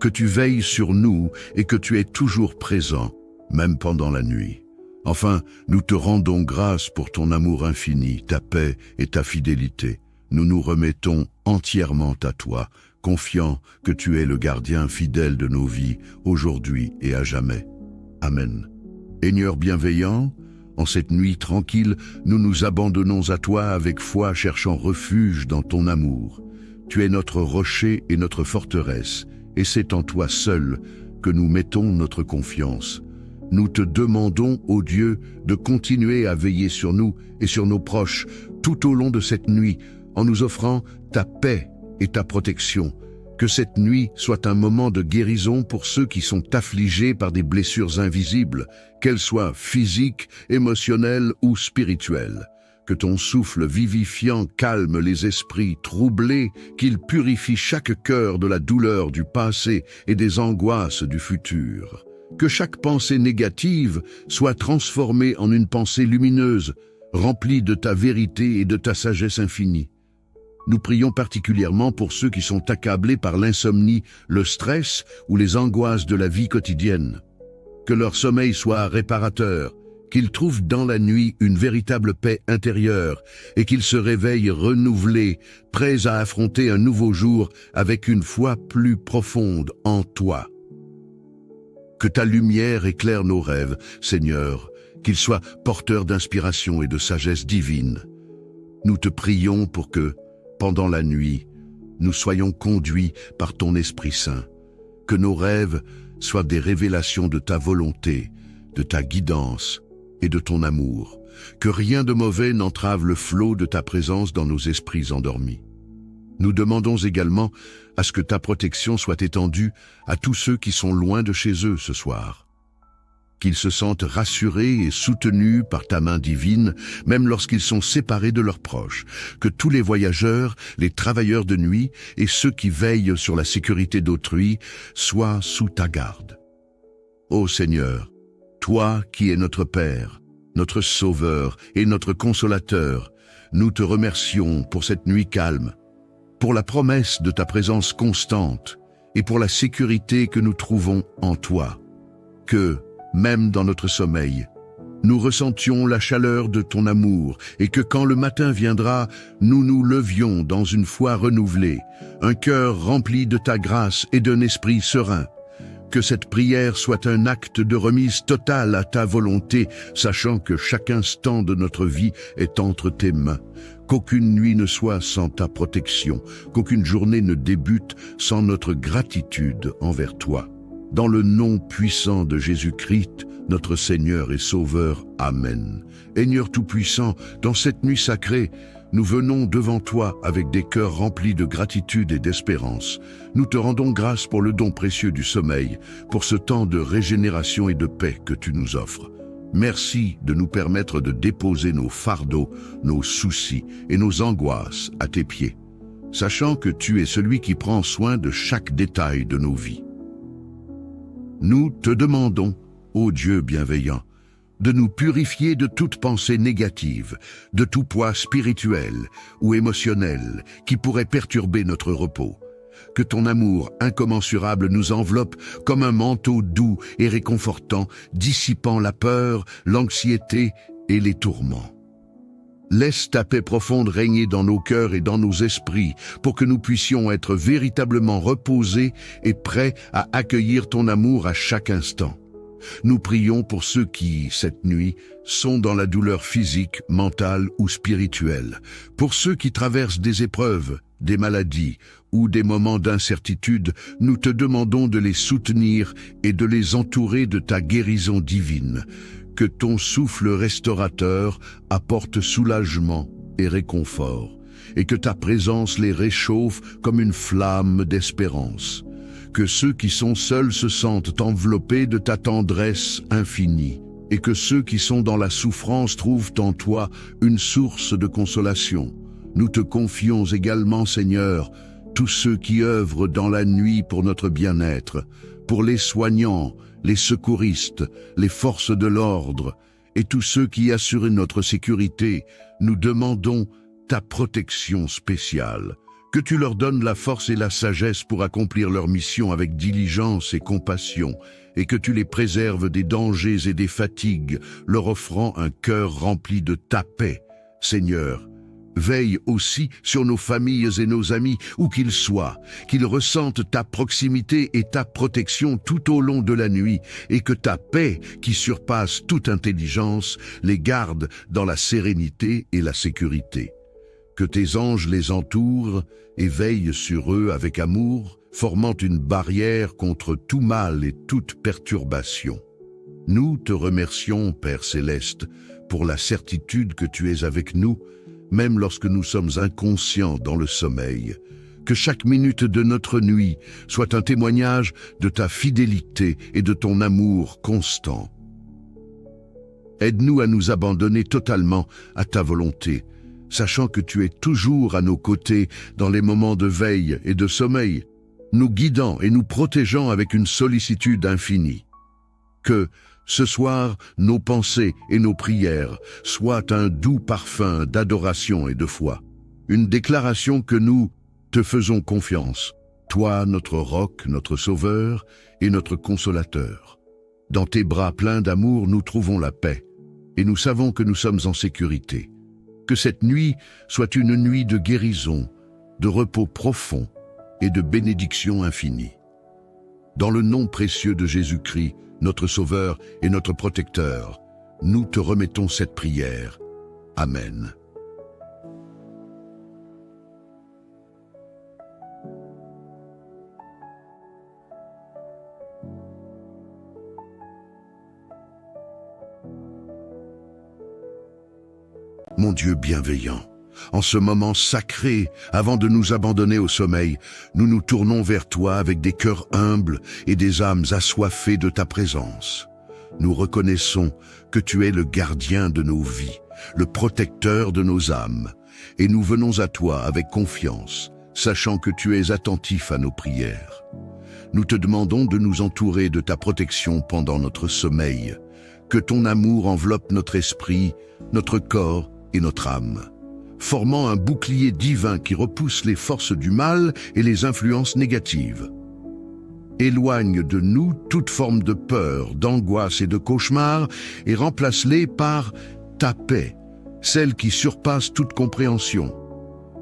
S1: que tu veilles sur nous et que tu es toujours présent, même pendant la nuit. Enfin, nous te rendons grâce pour ton amour infini, ta paix et ta fidélité. Nous nous remettons entièrement à toi, confiant que tu es le gardien fidèle de nos vies, aujourd'hui et à jamais. Amen. Seigneur bienveillant, en cette nuit tranquille, nous nous abandonnons à toi avec foi, cherchant refuge dans ton amour. Tu es notre rocher et notre forteresse, et c'est en toi seul que nous mettons notre confiance. Nous te demandons, ô Dieu, de continuer à veiller sur nous et sur nos proches tout au long de cette nuit, en nous offrant ta paix et ta protection. Que cette nuit soit un moment de guérison pour ceux qui sont affligés par des blessures invisibles, qu'elles soient physiques, émotionnelles ou spirituelles. Que ton souffle vivifiant calme les esprits troublés, qu'il purifie chaque cœur de la douleur du passé et des angoisses du futur. Que chaque pensée négative soit transformée en une pensée lumineuse, remplie de ta vérité et de ta sagesse infinie. Nous prions particulièrement pour ceux qui sont accablés par l'insomnie, le stress ou les angoisses de la vie quotidienne. Que leur sommeil soit réparateur, qu'ils trouvent dans la nuit une véritable paix intérieure et qu'ils se réveillent renouvelés, prêts à affronter un nouveau jour avec une foi plus profonde en toi. Que ta lumière éclaire nos rêves, Seigneur, qu'il soit porteur d'inspiration et de sagesse divine. Nous te prions pour que, pendant la nuit, nous soyons conduits par ton Esprit Saint, que nos rêves soient des révélations de ta volonté, de ta guidance et de ton amour, que rien de mauvais n'entrave le flot de ta présence dans nos esprits endormis. Nous demandons également à ce que ta protection soit étendue à tous ceux qui sont loin de chez eux ce soir. Qu'ils se sentent rassurés et soutenus par ta main divine, même lorsqu'ils sont séparés de leurs proches. Que tous les voyageurs, les travailleurs de nuit et ceux qui veillent sur la sécurité d'autrui soient sous ta garde. Ô Seigneur, toi qui es notre Père, notre Sauveur et notre Consolateur, nous te remercions pour cette nuit calme, pour la promesse de ta présence constante et pour la sécurité que nous trouvons en toi. Que, même dans notre sommeil, nous ressentions la chaleur de ton amour et que quand le matin viendra, nous nous levions dans une foi renouvelée, un cœur rempli de ta grâce et d'un esprit serein. Que cette prière soit un acte de remise totale à ta volonté, sachant que chaque instant de notre vie est entre tes mains. Qu'aucune nuit ne soit sans ta protection, qu'aucune journée ne débute sans notre gratitude envers toi. Dans le nom puissant de Jésus-Christ, notre Seigneur et Sauveur. Amen. Seigneur Tout-Puissant, dans cette nuit sacrée, nous venons devant toi avec des cœurs remplis de gratitude et d'espérance. Nous te rendons grâce pour le don précieux du sommeil, pour ce temps de régénération et de paix que tu nous offres. Merci de nous permettre de déposer nos fardeaux, nos soucis et nos angoisses à tes pieds, sachant que tu es celui qui prend soin de chaque détail de nos vies. Nous te demandons, ô Dieu bienveillant, de nous purifier de toute pensée négative, de tout poids spirituel ou émotionnel qui pourrait perturber notre repos. Que ton amour incommensurable nous enveloppe comme un manteau doux et réconfortant, dissipant la peur, l'anxiété et les tourments. Laisse ta paix profonde régner dans nos cœurs et dans nos esprits pour que nous puissions être véritablement reposés et prêts à accueillir ton amour à chaque instant. Nous prions pour ceux qui, cette nuit, sont dans la douleur physique, mentale ou spirituelle, pour ceux qui traversent des épreuves, des maladies ou des moments d'incertitude. Nous te demandons de les soutenir et de les entourer de ta guérison divine. Que ton souffle restaurateur apporte soulagement et réconfort, et que ta présence les réchauffe comme une flamme d'espérance. Que ceux qui sont seuls se sentent enveloppés de ta tendresse infinie, et que ceux qui sont dans la souffrance trouvent en toi une source de consolation. Nous te confions également, Seigneur, tous ceux qui œuvrent dans la nuit pour notre bien-être, pour les soignants, les secouristes, les forces de l'ordre et tous ceux qui assurent notre sécurité. Nous demandons ta protection spéciale, que tu leur donnes la force et la sagesse pour accomplir leur mission avec diligence et compassion, et que tu les préserves des dangers et des fatigues, leur offrant un cœur rempli de ta paix. Seigneur, veille aussi sur nos familles et nos amis, où qu'ils soient, qu'ils ressentent ta proximité et ta protection tout au long de la nuit, et que ta paix, qui surpasse toute intelligence, les garde dans la sérénité et la sécurité. Que tes anges les entourent et veillent sur eux avec amour, formant une barrière contre tout mal et toute perturbation. Nous te remercions, Père Céleste, pour la certitude que tu es avec nous, même lorsque nous sommes inconscients dans le sommeil. Que chaque minute de notre nuit soit un témoignage de ta fidélité et de ton amour constant. Aide-nous à nous abandonner totalement à ta volonté, sachant que tu es toujours à nos côtés dans les moments de veille et de sommeil, nous guidant et nous protégeant avec une sollicitude infinie. Que, ce soir, nos pensées et nos prières soient un doux parfum d'adoration et de foi, une déclaration que nous te faisons confiance, toi notre roc, notre sauveur et notre consolateur. Dans tes bras pleins d'amour, nous trouvons la paix, et nous savons que nous sommes en sécurité. Que cette nuit soit une nuit de guérison, de repos profond et de bénédiction infinie. Dans le nom précieux de Jésus-Christ, notre Sauveur et notre Protecteur, Nous te remettons cette prière. Amen. Mon Dieu bienveillant, en ce moment sacré, avant de nous abandonner au sommeil, nous nous tournons vers toi avec des cœurs humbles et des âmes assoiffées de ta présence. Nous reconnaissons que tu es le gardien de nos vies, le protecteur de nos âmes, et nous venons à toi avec confiance, sachant que tu es attentif à nos prières. Nous te demandons de nous entourer de ta protection pendant notre sommeil, que ton amour enveloppe notre esprit, notre corps et notre âme, formant un bouclier divin qui repousse les forces du mal et les influences négatives. Éloigne de nous toute forme de peur, d'angoisse et de cauchemar et remplace-les par ta paix, celle qui surpasse toute compréhension.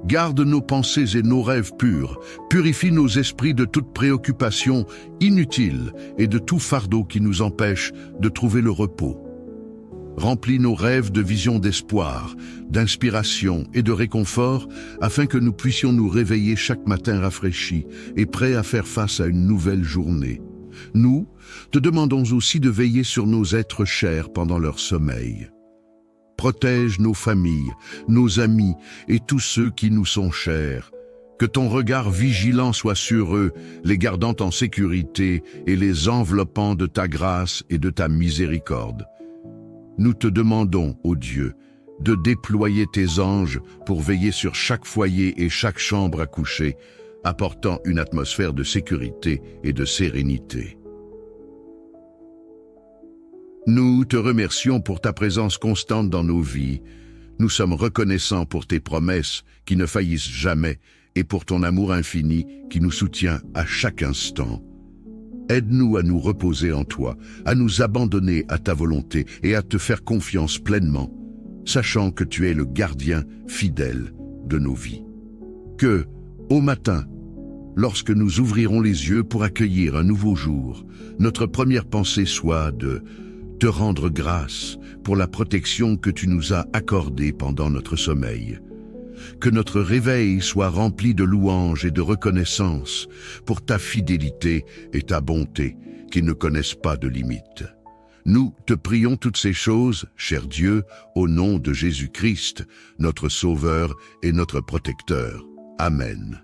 S1: Garde nos pensées et nos rêves purs, purifie nos esprits de toute préoccupation inutile et de tout fardeau qui nous empêche de trouver le repos. Remplis nos rêves de visions d'espoir, d'inspiration et de réconfort, afin que nous puissions nous réveiller chaque matin rafraîchis et prêts à faire face à une nouvelle journée. Nous te demandons aussi de veiller sur nos êtres chers pendant leur sommeil. Protège nos familles, nos amis et tous ceux qui nous sont chers. Que ton regard vigilant soit sur eux, les gardant en sécurité et les enveloppant de ta grâce et de ta miséricorde. Nous te demandons, ô Dieu, de déployer tes anges pour veiller sur chaque foyer et chaque chambre à coucher, apportant une atmosphère de sécurité et de sérénité. Nous te remercions pour ta présence constante dans nos vies. Nous sommes reconnaissants pour tes promesses qui ne faillissent jamais et pour ton amour infini qui nous soutient à chaque instant. Aide-nous à nous reposer en toi, à nous abandonner à ta volonté et à te faire confiance pleinement, sachant que tu es le gardien fidèle de nos vies. Que, au matin, lorsque nous ouvrirons les yeux pour accueillir un nouveau jour, notre première pensée soit de te rendre grâce pour la protection que tu nous as accordée pendant notre sommeil. Que notre réveil soit rempli de louanges et de reconnaissance pour ta fidélité et ta bonté qui ne connaissent pas de limites. Nous te prions toutes ces choses, cher Dieu, au nom de Jésus-Christ, notre Sauveur et notre Protecteur. Amen.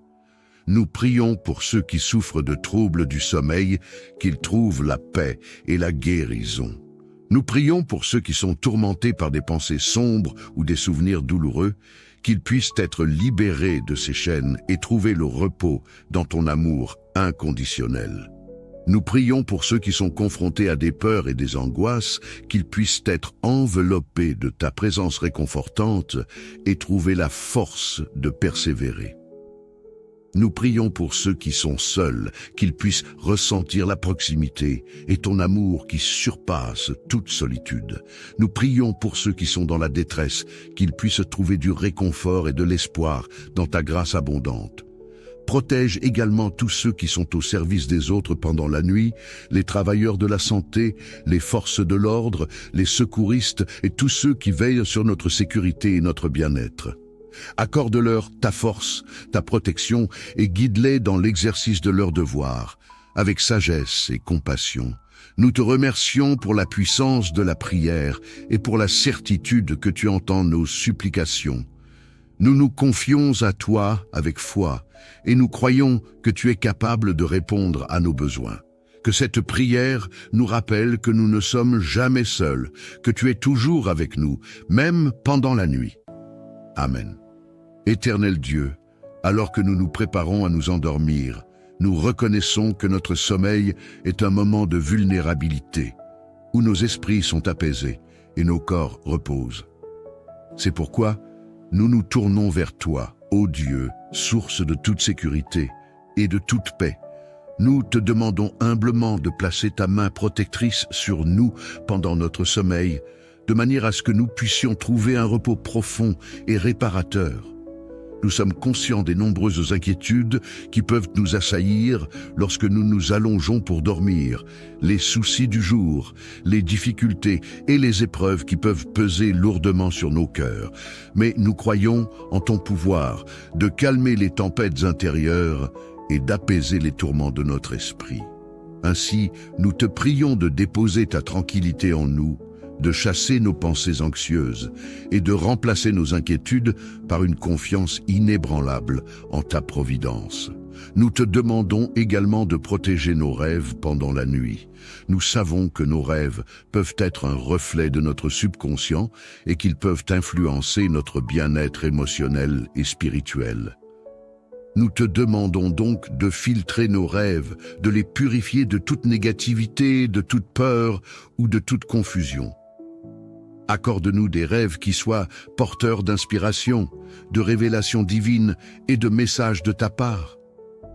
S1: Nous prions pour ceux qui souffrent de troubles du sommeil, qu'ils trouvent la paix et la guérison. Nous prions pour ceux qui sont tourmentés par des pensées sombres ou des souvenirs douloureux, qu'ils puissent être libérés de ces chaînes et trouver le repos dans ton amour inconditionnel. Nous prions pour ceux qui sont confrontés à des peurs et des angoisses, qu'ils puissent être enveloppés de ta présence réconfortante et trouver la force de persévérer. Nous prions pour ceux qui sont seuls, qu'ils puissent ressentir la proximité et ton amour qui surpasse toute solitude. Nous prions pour ceux qui sont dans la détresse, qu'ils puissent trouver du réconfort et de l'espoir dans ta grâce abondante. Protège également tous ceux qui sont au service des autres pendant la nuit, les travailleurs de la santé, les forces de l'ordre, les secouristes et tous ceux qui veillent sur notre sécurité et notre bien-être. Accorde-leur ta force, ta protection et guide-les dans l'exercice de leurs devoirs, avec sagesse et compassion. Nous te remercions pour la puissance de la prière et pour la certitude que tu entends nos supplications. Nous nous confions à toi avec foi et nous croyons que tu es capable de répondre à nos besoins. Que cette prière nous rappelle que nous ne sommes jamais seuls, que tu es toujours avec nous, même pendant la nuit. Amen. Éternel Dieu, alors que nous nous préparons à nous endormir, nous reconnaissons que notre sommeil est un moment de vulnérabilité, où nos esprits sont apaisés et nos corps reposent. C'est pourquoi nous nous tournons vers toi, ô Dieu, source de toute sécurité et de toute paix. Nous te demandons humblement de placer ta main protectrice sur nous pendant notre sommeil, de manière à ce que nous puissions trouver un repos profond et réparateur. Nous sommes conscients des nombreuses inquiétudes qui peuvent nous assaillir lorsque nous nous allongeons pour dormir, les soucis du jour, les difficultés et les épreuves qui peuvent peser lourdement sur nos cœurs. Mais nous croyons en ton pouvoir de calmer les tempêtes intérieures et d'apaiser les tourments de notre esprit. Ainsi, nous te prions de déposer ta tranquillité en nous, de chasser nos pensées anxieuses et de remplacer nos inquiétudes par une confiance inébranlable en ta providence. Nous te demandons également de protéger nos rêves pendant la nuit. Nous savons que nos rêves peuvent être un reflet de notre subconscient et qu'ils peuvent influencer notre bien-être émotionnel et spirituel. Nous te demandons donc de filtrer nos rêves, de les purifier de toute négativité, de toute peur ou de toute confusion. Accorde-nous des rêves qui soient porteurs d'inspiration, de révélations divines et de messages de ta part.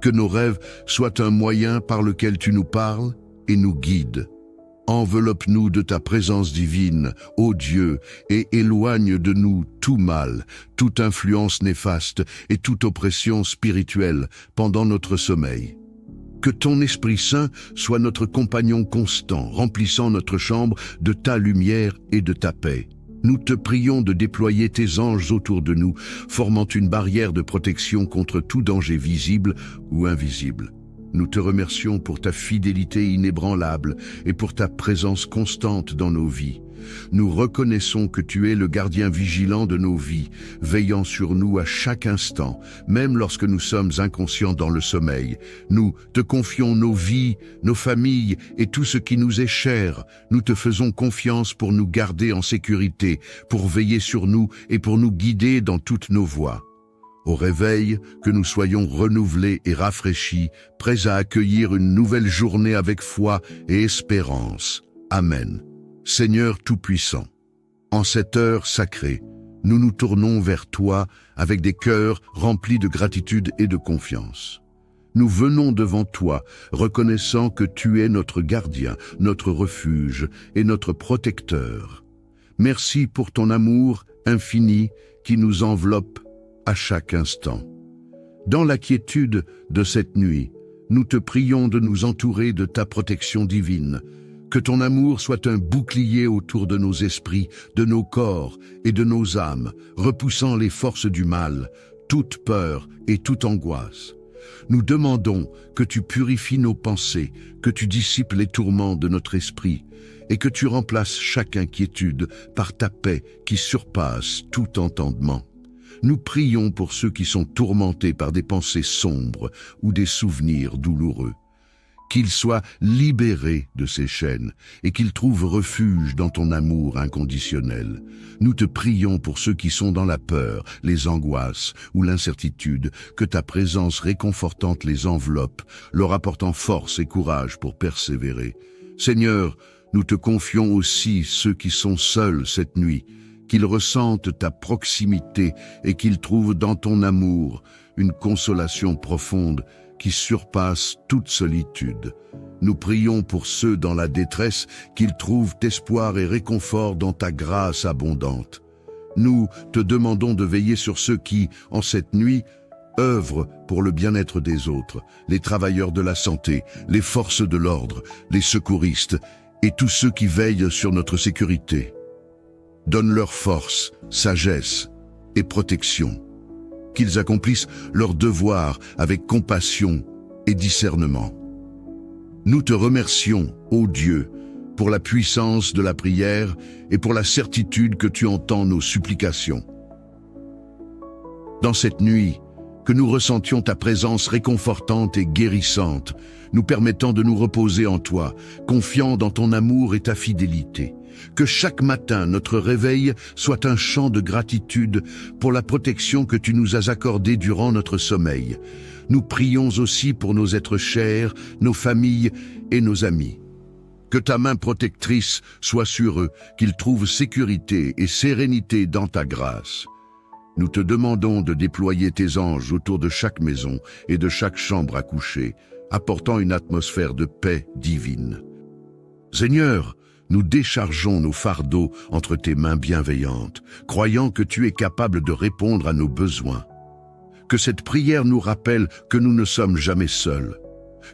S1: Que nos rêves soient un moyen par lequel tu nous parles et nous guides. Enveloppe-nous de ta présence divine, ô Dieu, et éloigne de nous tout mal, toute influence néfaste et toute oppression spirituelle pendant notre sommeil. Que ton Esprit Saint soit notre compagnon constant, remplissant notre chambre de ta lumière et de ta paix. Nous te prions de déployer tes anges autour de nous, formant une barrière de protection contre tout danger visible ou invisible. Nous te remercions pour ta fidélité inébranlable et pour ta présence constante dans nos vies. Nous reconnaissons que tu es le gardien vigilant de nos vies, veillant sur nous à chaque instant, même lorsque nous sommes inconscients dans le sommeil. Nous te confions nos vies, nos familles et tout ce qui nous est cher. Nous te faisons confiance pour nous garder en sécurité, pour veiller sur nous et pour nous guider dans toutes nos voies. Au réveil, que nous soyons renouvelés et rafraîchis, prêts à accueillir une nouvelle journée avec foi et espérance. Amen. Seigneur Tout-Puissant, en cette heure sacrée, nous nous tournons vers toi avec des cœurs remplis de gratitude et de confiance. Nous venons devant toi, reconnaissant que tu es notre gardien, notre refuge et notre protecteur. Merci pour ton amour infini qui nous enveloppe à chaque instant. Dans la quiétude de cette nuit, nous te prions de nous entourer de ta protection divine. Que ton amour soit un bouclier autour de nos esprits, de nos corps et de nos âmes, repoussant les forces du mal, toute peur et toute angoisse. Nous demandons que tu purifies nos pensées, que tu dissipes les tourments de notre esprit et que tu remplaces chaque inquiétude par ta paix qui surpasse tout entendement. Nous prions pour ceux qui sont tourmentés par des pensées sombres ou des souvenirs douloureux. Qu'ils soient libérés de ces chaînes et qu'ils trouvent refuge dans ton amour inconditionnel. Nous te prions pour ceux qui sont dans la peur, les angoisses ou l'incertitude, que ta présence réconfortante les enveloppe, leur apportant force et courage pour persévérer. Seigneur, nous te confions aussi ceux qui sont seuls cette nuit, qu'ils ressentent ta proximité et qu'ils trouvent dans ton amour une consolation profonde qui surpasse toute solitude. Nous prions pour ceux dans la détresse qu'ils trouvent espoir et réconfort dans ta grâce abondante. Nous te demandons de veiller sur ceux qui, en cette nuit, œuvrent pour le bien-être des autres, les travailleurs de la santé, les forces de l'ordre, les secouristes et tous ceux qui veillent sur notre sécurité. Donne-leur force, sagesse et protection. Qu'ils accomplissent leur devoir avec compassion et discernement. Nous te remercions, ô Dieu, pour la puissance de la prière et pour la certitude que tu entends nos supplications. Dans cette nuit, que nous ressentions ta présence réconfortante et guérissante, nous permettant de nous reposer en toi, confiants dans ton amour et ta fidélité. Que chaque matin, notre réveil soit un chant de gratitude pour la protection que tu nous as accordée durant notre sommeil. Nous prions aussi pour nos êtres chers, nos familles et nos amis. Que ta main protectrice soit sur eux, qu'ils trouvent sécurité et sérénité dans ta grâce. Nous te demandons de déployer tes anges autour de chaque maison et de chaque chambre à coucher, apportant une atmosphère de paix divine. Seigneur, nous déchargeons nos fardeaux entre tes mains bienveillantes, croyant que tu es capable de répondre à nos besoins. Que cette prière nous rappelle que nous ne sommes jamais seuls,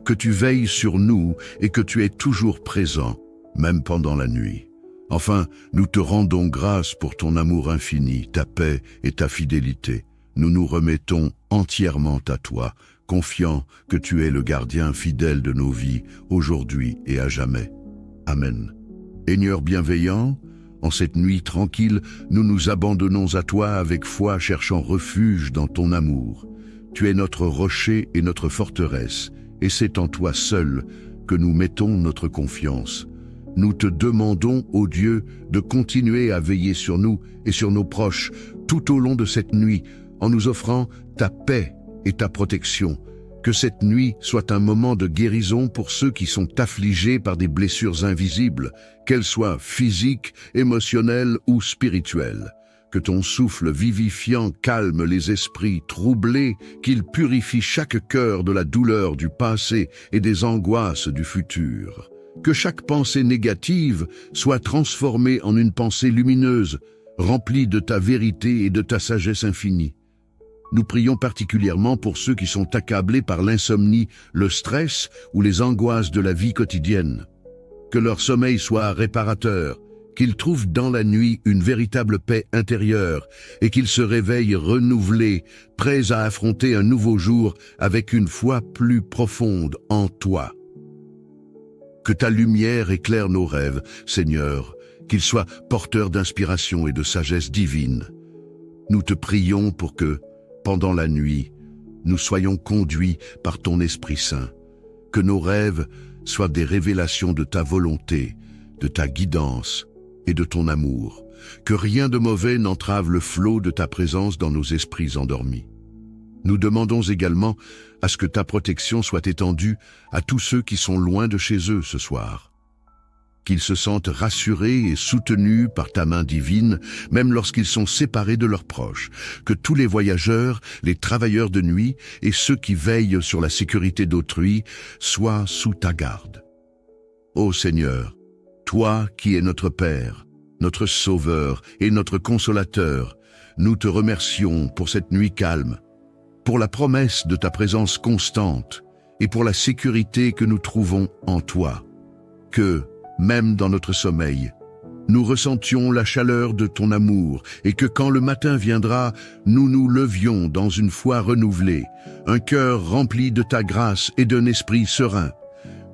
S1: que tu veilles sur nous et que tu es toujours présent, même pendant la nuit. Enfin, nous te rendons grâce pour ton amour infini, ta paix et ta fidélité. Nous nous remettons entièrement à toi, confiants que tu es le gardien fidèle de nos vies, aujourd'hui et à jamais. Amen. Seigneur bienveillant, en cette nuit tranquille, nous nous abandonnons à toi avec foi, cherchant refuge dans ton amour. Tu es notre rocher et notre forteresse, et c'est en toi seul que nous mettons notre confiance. Nous te demandons, ô Dieu, de continuer à veiller sur nous et sur nos proches tout au long de cette nuit, en nous offrant ta paix et ta protection. Que cette nuit soit un moment de guérison pour ceux qui sont affligés par des blessures invisibles, qu'elles soient physiques, émotionnelles ou spirituelles. Que ton souffle vivifiant calme les esprits troublés, qu'il purifie chaque cœur de la douleur du passé et des angoisses du futur. Que chaque pensée négative soit transformée en une pensée lumineuse, remplie de ta vérité et de ta sagesse infinie. Nous prions particulièrement pour ceux qui sont accablés par l'insomnie, le stress ou les angoisses de la vie quotidienne. Que leur sommeil soit réparateur, qu'ils trouvent dans la nuit une véritable paix intérieure et qu'ils se réveillent renouvelés, prêts à affronter un nouveau jour avec une foi plus profonde en toi. Que ta lumière éclaire nos rêves, Seigneur, qu'ils soient porteurs d'inspiration et de sagesse divine. Nous te prions pour que, pendant la nuit, nous soyons conduits par ton Esprit Saint, que nos rêves soient des révélations de ta volonté, de ta guidance et de ton amour, que rien de mauvais n'entrave le flot de ta présence dans nos esprits endormis. Nous demandons également à ce que ta protection soit étendue à tous ceux qui sont loin de chez eux ce soir. Qu'ils se sentent rassurés et soutenus par ta main divine, même lorsqu'ils sont séparés de leurs proches. Que tous les voyageurs, les travailleurs de nuit et ceux qui veillent sur la sécurité d'autrui soient sous ta garde. Ô Seigneur, toi qui es notre Père, notre Sauveur et notre Consolateur, nous te remercions pour cette nuit calme, pour la promesse de ta présence constante et pour la sécurité que nous trouvons en toi. Que, même dans notre sommeil, nous ressentions la chaleur de ton amour et que quand le matin viendra, nous nous levions dans une foi renouvelée, un cœur rempli de ta grâce et d'un esprit serein.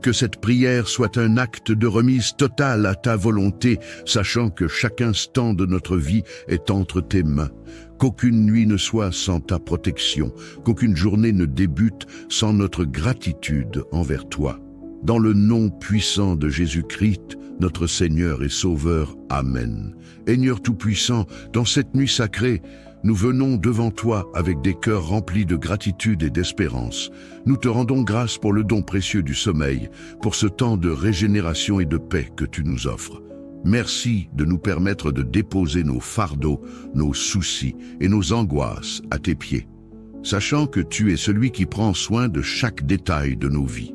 S1: Que cette prière soit un acte de remise totale à ta volonté, sachant que chaque instant de notre vie est entre tes mains. Qu'aucune nuit ne soit sans ta protection, qu'aucune journée ne débute sans notre gratitude envers toi. Dans le nom puissant de Jésus-Christ, notre Seigneur et Sauveur. Amen. Seigneur Tout-Puissant, dans cette nuit sacrée, nous venons devant toi avec des cœurs remplis de gratitude et d'espérance. Nous te rendons grâce pour le don précieux du sommeil, pour ce temps de régénération et de paix que tu nous offres. Merci de nous permettre de déposer nos fardeaux, nos soucis et nos angoisses à tes pieds, sachant que tu es celui qui prend soin de chaque détail de nos vies.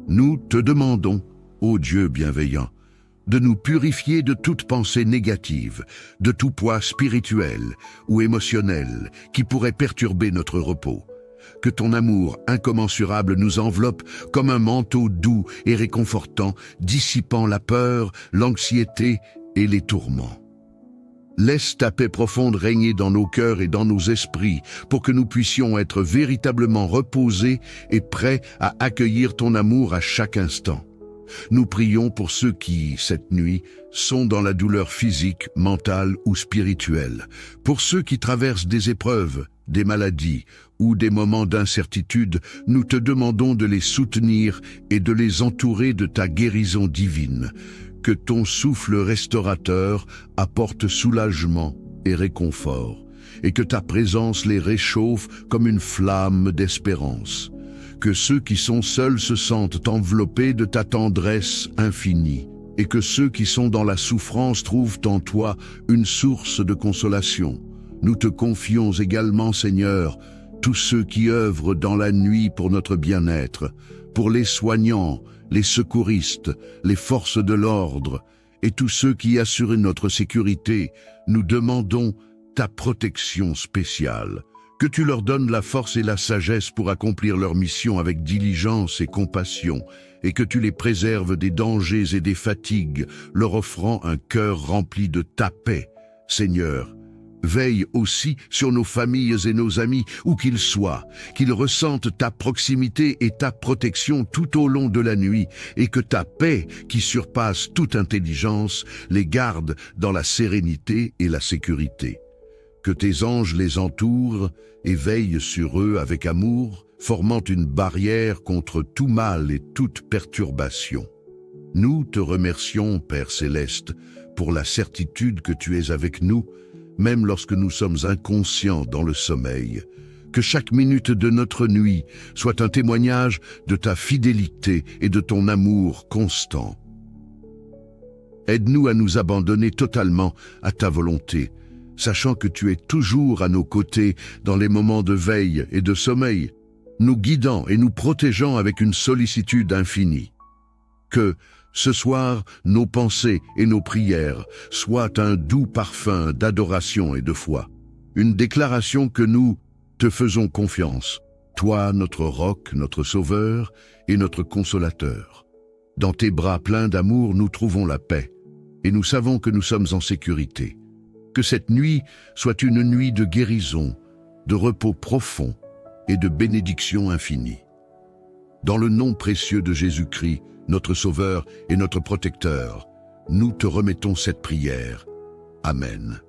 S1: Nous te demandons, ô Dieu bienveillant, de nous purifier de toute pensée négative, de tout poids spirituel ou émotionnel qui pourrait perturber notre repos. Que ton amour incommensurable nous enveloppe comme un manteau doux et réconfortant, dissipant la peur, l'anxiété et les tourments. Laisse ta paix profonde régner dans nos cœurs et dans nos esprits pour que nous puissions être véritablement reposés et prêts à accueillir ton amour à chaque instant. Nous prions pour ceux qui, cette nuit, sont dans la douleur physique, mentale ou spirituelle, pour ceux qui traversent des épreuves, des maladies ou des moments d'incertitude. Nous te demandons de les soutenir et de les entourer de ta guérison divine. Que ton souffle restaurateur apporte soulagement et réconfort, et que ta présence les réchauffe comme une flamme d'espérance. Que ceux qui sont seuls se sentent enveloppés de ta tendresse infinie, et que ceux qui sont dans la souffrance trouvent en toi une source de consolation. Nous te confions également, Seigneur, tous ceux qui œuvrent dans la nuit pour notre bien-être, pour les soignants, les secouristes, les forces de l'ordre et tous ceux qui assurent notre sécurité. Nous demandons ta protection spéciale. Que tu leur donnes la force et la sagesse pour accomplir leur mission avec diligence et compassion, et que tu les préserves des dangers et des fatigues, leur offrant un cœur rempli de ta paix. Seigneur, veille aussi sur nos familles et nos amis, où qu'ils soient, qu'ils ressentent ta proximité et ta protection tout au long de la nuit, et que ta paix, qui surpasse toute intelligence, les garde dans la sérénité et la sécurité. Que tes anges les entourent et veillent sur eux avec amour, formant une barrière contre tout mal et toute perturbation. Nous te remercions, Père Céleste, pour la certitude que tu es avec nous, même lorsque nous sommes inconscients dans le sommeil. Que chaque minute de notre nuit soit un témoignage de ta fidélité et de ton amour constant. Aide-nous à nous abandonner totalement à ta volonté, sachant que tu es toujours à nos côtés dans les moments de veille et de sommeil, nous guidant et nous protégeant avec une sollicitude infinie. Que, ce soir, nos pensées et nos prières soient un doux parfum d'adoration et de foi, une déclaration que nous te faisons confiance, toi, notre roc, notre sauveur et notre consolateur. Dans tes bras pleins d'amour, nous trouvons la paix, et nous savons que nous sommes en sécurité. Que cette nuit soit une nuit de guérison, de repos profond et de bénédiction infinie. Dans le nom précieux de Jésus-Christ, notre Sauveur et notre Protecteur, nous te remettons cette prière. Amen.